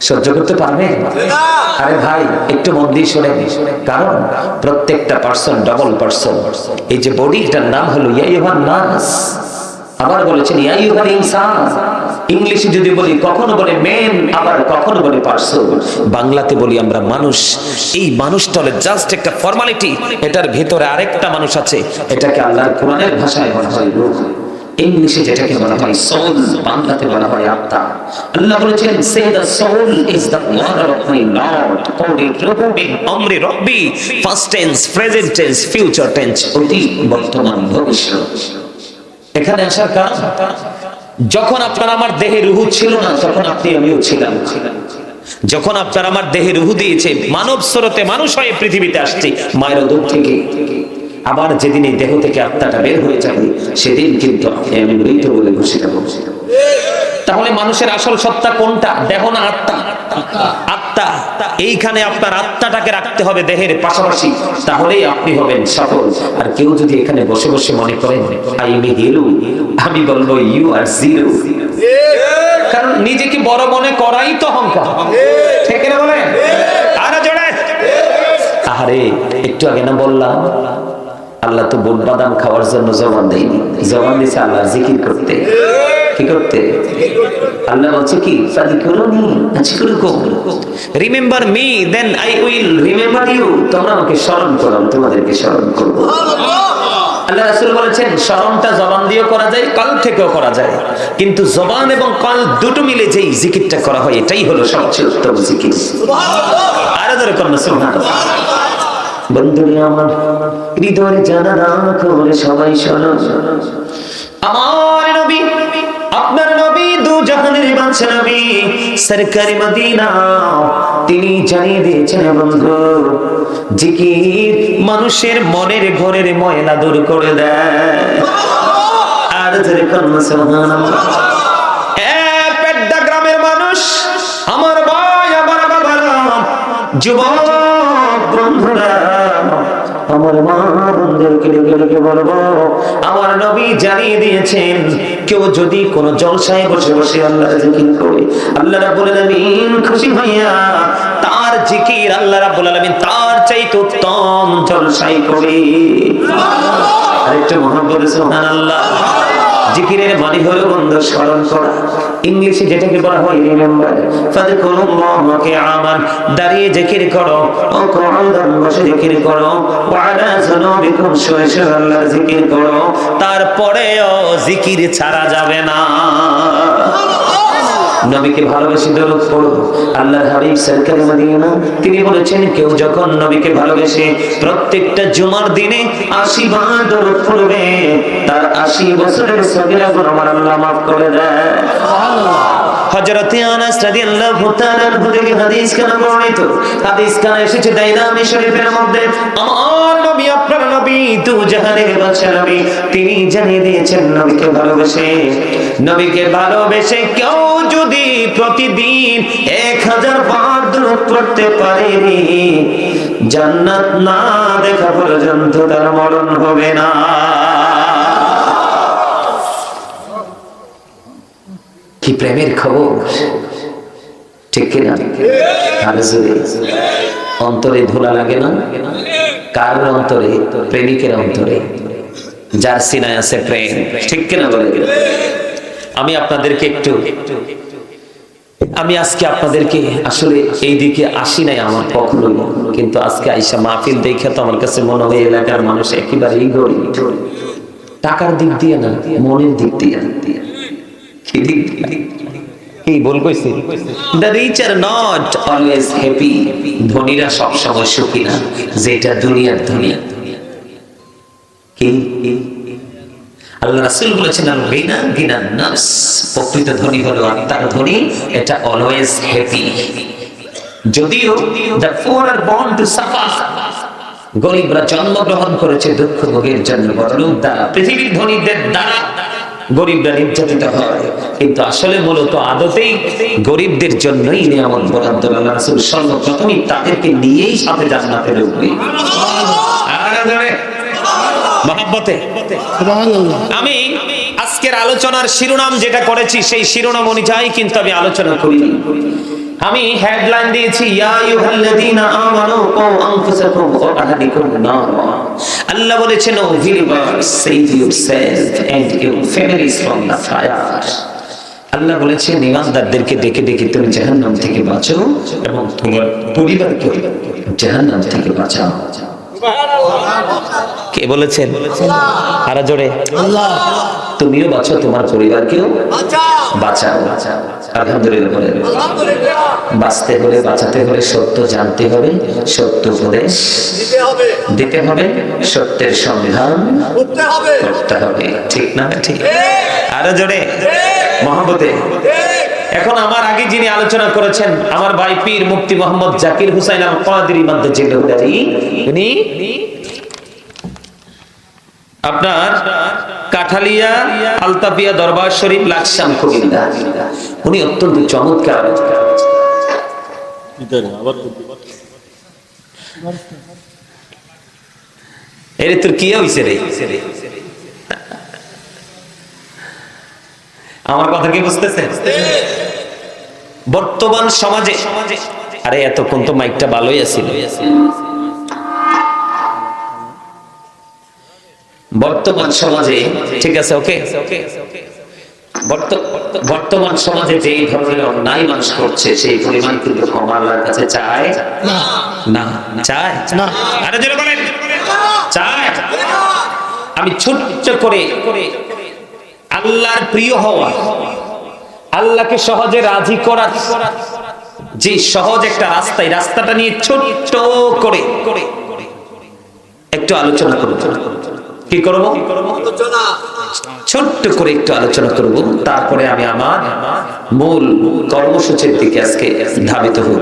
সহ্য করতে পারবে? আরে ভাই একটু মন দিয়ে শুনে, কারণ প্রত্যেকটা পার্সন ডাবল পার্সন। এই যে বডিটার নাম হলো ইয়া আইয়ুহান নাস, আবার বলেছেন ইয়া আইয়ুহাল ইনসান। ইংলিশে যদি বলি কখনো বলে মেন, আবার কখনো বলে পার্সন। বাংলাতে বলি আমরা মানুষ। এই মানুষটা হলো জাস্ট একটা ফর্মালিটি, এটার ভিতরে আরেকটা মানুষ আছে। এটাকে আল্লাহর কোরআনের ভাষায় বলা হয় রূহ, ইংলিশে যেটাকে বলা হয় সোল, বাংলাতে বলা হয় আত্মা। আল্লাহ বলেছেন সে the soul is the word of my lord, কওলি রব্বি আমরি রব্বি, fast tense, present tense, future tense, অতীত, বর্তমান, ভবিষ্যৎ। এখানে আসার কারণ, যখন আপনার আমার দেহে রূহ ছিল না, তখন আপনি আমিও ছিলাম। যখন আপনার আমার দেহে রূহ দিয়েছে, মানব স্রোতে মানুষ হয়ে পৃথিবীতে আসছে মায়ের উদর থেকে, আবার যেদিন এই দেহ থেকে আত্মাটা বের হয়ে যাবে, সেদিন কিন্তু আমি মৃত বলে ঘোষিত হব। তাহলে মানুষের আসল সত্তা কোনটা, দেহ না আত্মা? আত্মা। এইখানে আপনার আত্মাটাকে রাখতে হবে দেহের পাশাপাশি, তাহলেই আপনি হবেন সফল। আর কেউ যদি এখানে বসে বসে মনে করেন আই এম হিরো, আমি বলবো ইউ আর জিরো। কারণ নিজেকে বড় মনে করাই তো অহংকার, ঠিক না বলেন? আরে জোরে। আরে একটু আগে না বললাম আল্লাহ তো বুট বাদাম খাওয়ার জন্য জবান দেয়নি, জবান দিয়েছে আল্লাহর জিকির করতে। কি করতে? আল্লাহ বলছে কি, ফাযকুরুনি আযকুরুকুম, remember me then I will remember you. তোমরা আমাকে স্মরণ করো, তোমাদেরকে স্মরণ করব। আল্লাহ রাসূল বলেছেন স্মরণটা জবান দিয়েও করা যায়, কাল থেকেও করা যায়, কিন্তু জবান এবং কাল দুটো মিলে যেই জিকিরটা করা হয়, এটাই হলো সবচেয়ে উত্তম জিকির। সুবহানাল্লাহ। আরে ধরে করুন সুবহানাল্লাহ। বন্ধুরা আমার, হৃদয়ে জানালা করে সবাই শোনো, আমার নবী, আপনার নবী, দু জাহানের বাদশা নবী সরকারি মদিনা, তিনি জানিয়ে দিয়েছেন বন্ধু, জিকির মানুষের মনের ঘরের ময়লা দূর করে দেয়। আর ধরে করুন সুবহানাল্লাহ। পেড্ডা গ্রামের মানুষ, আমার ভাই, আমার বাবারা, যুবক বন্ধুরা, আমার মা বন্ধুদেরকে ডেকে বলবো, আমার নবী জানিয়ে দিয়েছেন, কেউ যদি কোনো জলসায় বসে বসে আল্লাহর জিকির করে, আল্লাহ রাব্বুল আলামিন খুশি হইয়া তার জিকির আল্লাহ রাব্বুল আলামিন তার চাইতে উত্তম জলসায় করে। সুবহানাল্লাহ। আরেকটু মহব্বত সুবহানাল্লাহ। জিকিরের মানে হলো বন্ধু স্মরণ করা, ইংলিশে যেটাকে বলা হয় রিমেম্বার। ফাযকুরুল্লাহা কিয়ামান, দাঁড়িয়ে জিকির করো, ও কুউদান বসে জিকির করো, ওয়া আলা যুনুবিকুম শুয়ে শুয়ে আল্লাহর জিকির করো, তারপরেও জিকির ছাড়া যাবে না। নবীকে ভালোবেসে দরুদ পড়ো। আল্লাহর হাবিব সরকারে মদিনা তিনি বলেছেন, কেউ যখন নবীকে ভালোবেসে প্রত্যেকটা জুমার দিনে 80 বার দরুদ পড়বে, তার 80 বছরের সগীরা গুনাহ আল্লাহ মাফ করে দেয়। সুবহানাল্লাহ। হযরত আনাস রাদিয়াল্লাহু তাআলা আনহু থেকে হাদিস কেন বর্ণিত, হাদিস কেন এসেছে দাইলামি শরীফের মধ্যে, আমার নবী, আপনার নবী, দু জাহানের বাদশা নবী, তিনি জানিয়ে দিয়েছেন নবীকে ভালোবেসে কেউ যদি প্রতিদিন 1000 বার দরুদ পড়তে পারে, জান্নাত না দেখা পর্যন্ত তার মরণ হবে না। কি প্রেমের খবর, ঠিক কিনা? অন্তরে ধুলা লাগে না? কার অন্তরে? প্রেমিকের অন্তরে, যার সিনায় আছে প্রেম, ঠিক কিনা বলে? আমি আজকে আপনাদেরকে আসলে এই দিকে আসি নাই আমার কখনো, কিন্তু আজকে আইসা মাহফিল দেখে তো আমার কাছে মনে হয় এলাকার মানুষ একেবারেই গরিব, টাকার দিক দিয়ে না, মনের দিক দিয়ে। The rich are not always happy, ধনীরা সব সময় সুখী না, যেটা দুনিয়ার ধনী। কি আল্লাহ রাসূল বলেছেন, আল গিনা গিনান নাফস, প্রকৃত ধনী হলো আত্মার ধনী, এটা অলওয়েজ হ্যাপি। যদিও the poor are born to suffer, গরিবরা জন্মগ্রহণ করেছে দুঃখ ভোগের জন্য, বড়লোক দ্বারা, পৃথিবীর ধনীদের দ্বারা গরিবরা নির্যাতিত হয়, কিন্তু আসলে মূলত আদতেই গরিবদের জন্যই নিয়ামত বরাদ্দ। আল্লাহ রাসূল সর্বপ্রথমই তাদেরকে নিয়েই সাথে জান্নাতে ঢুকবে। মহব্বতে সুবহানাল্লাহ। আমি আজকের আলোচনার শিরোনাম যেটা করেছি সেই শিরোনাম অনুযায়ী কিন্তু আমি আলোচনা করিনি। আমি হেডলাইন দিয়েছি ইয়া আইয়ুহাল্লাযীনা আমানু কু আনফুসাকুম ওয়া আহলিকুম নার। আল্লাহ বলেছেন O believers save yourself and your families from the fire. আল্লাহ বলেছেন ঈমানদারদেরকে ডেকে ডেকে তুমি জাহান্নাম থেকে বাঁচো এবং তোমার পরিবারকে জাহান্নাম থেকে বাঁচাও। কে বলেছেন? আরো জোরে আল্লাহ। তুমিও বাঁচো, তোমার পরিবারকেও বাঁচাও। আলহামদুলিল্লাহ বলেন। বাঁচতে হলে, বাঁচাতে হলে সত্য জানতে হবে, সত্য উপদেশ দিতে হবে, সত্যের সন্ধান করতে হবে। ঠিক না? ঠিক। আরো জোরে মহব্বতে। এখন আমার আগে যিনি আলোচনা করেছেন আমার ভাই পীর মুফতি মোহাম্মদ জাকির হুসাইন আল কাদেরী মাদ্দাজিল্লাহু, উনি আপনার কাঠালিয়া আলতাফিয়া দরবার শরীফ লাকসাম কুমিল্লা, উনি অত্যন্ত চমৎকার আবার এরে তোর কি হইছে রে? আমার কথা কি বুঝতেছেন? বর্তমান সমাজে, আরে এতক্ষণ তো মাইকটা ভালোই আছিল। বর্তমান সমাজে, ঠিক আছে, ওকে, বর্তমান সমাজে যে ধরনের অন্যায় মানুষ করছে সেই পরিমাণ কিন্তু আল্লাহর কাছে চায় না। চায় না? আরে জোরে বলেন, চায়। আমি ছোট্ট করে আল্লাহর প্রিয় হওয়া, আল্লাহকে সহজে রাজি করার যে সহজ একটা রাস্তা, এই রাস্তাটা নিয়ে ছোট্ট করে একটু আলোচনা করব। কি করব? ছোট্ট করে একটু আলোচনা করব, তারপরে আমি আমার মূল কর্মসূচির দিকে আজকে ধাবিত হব।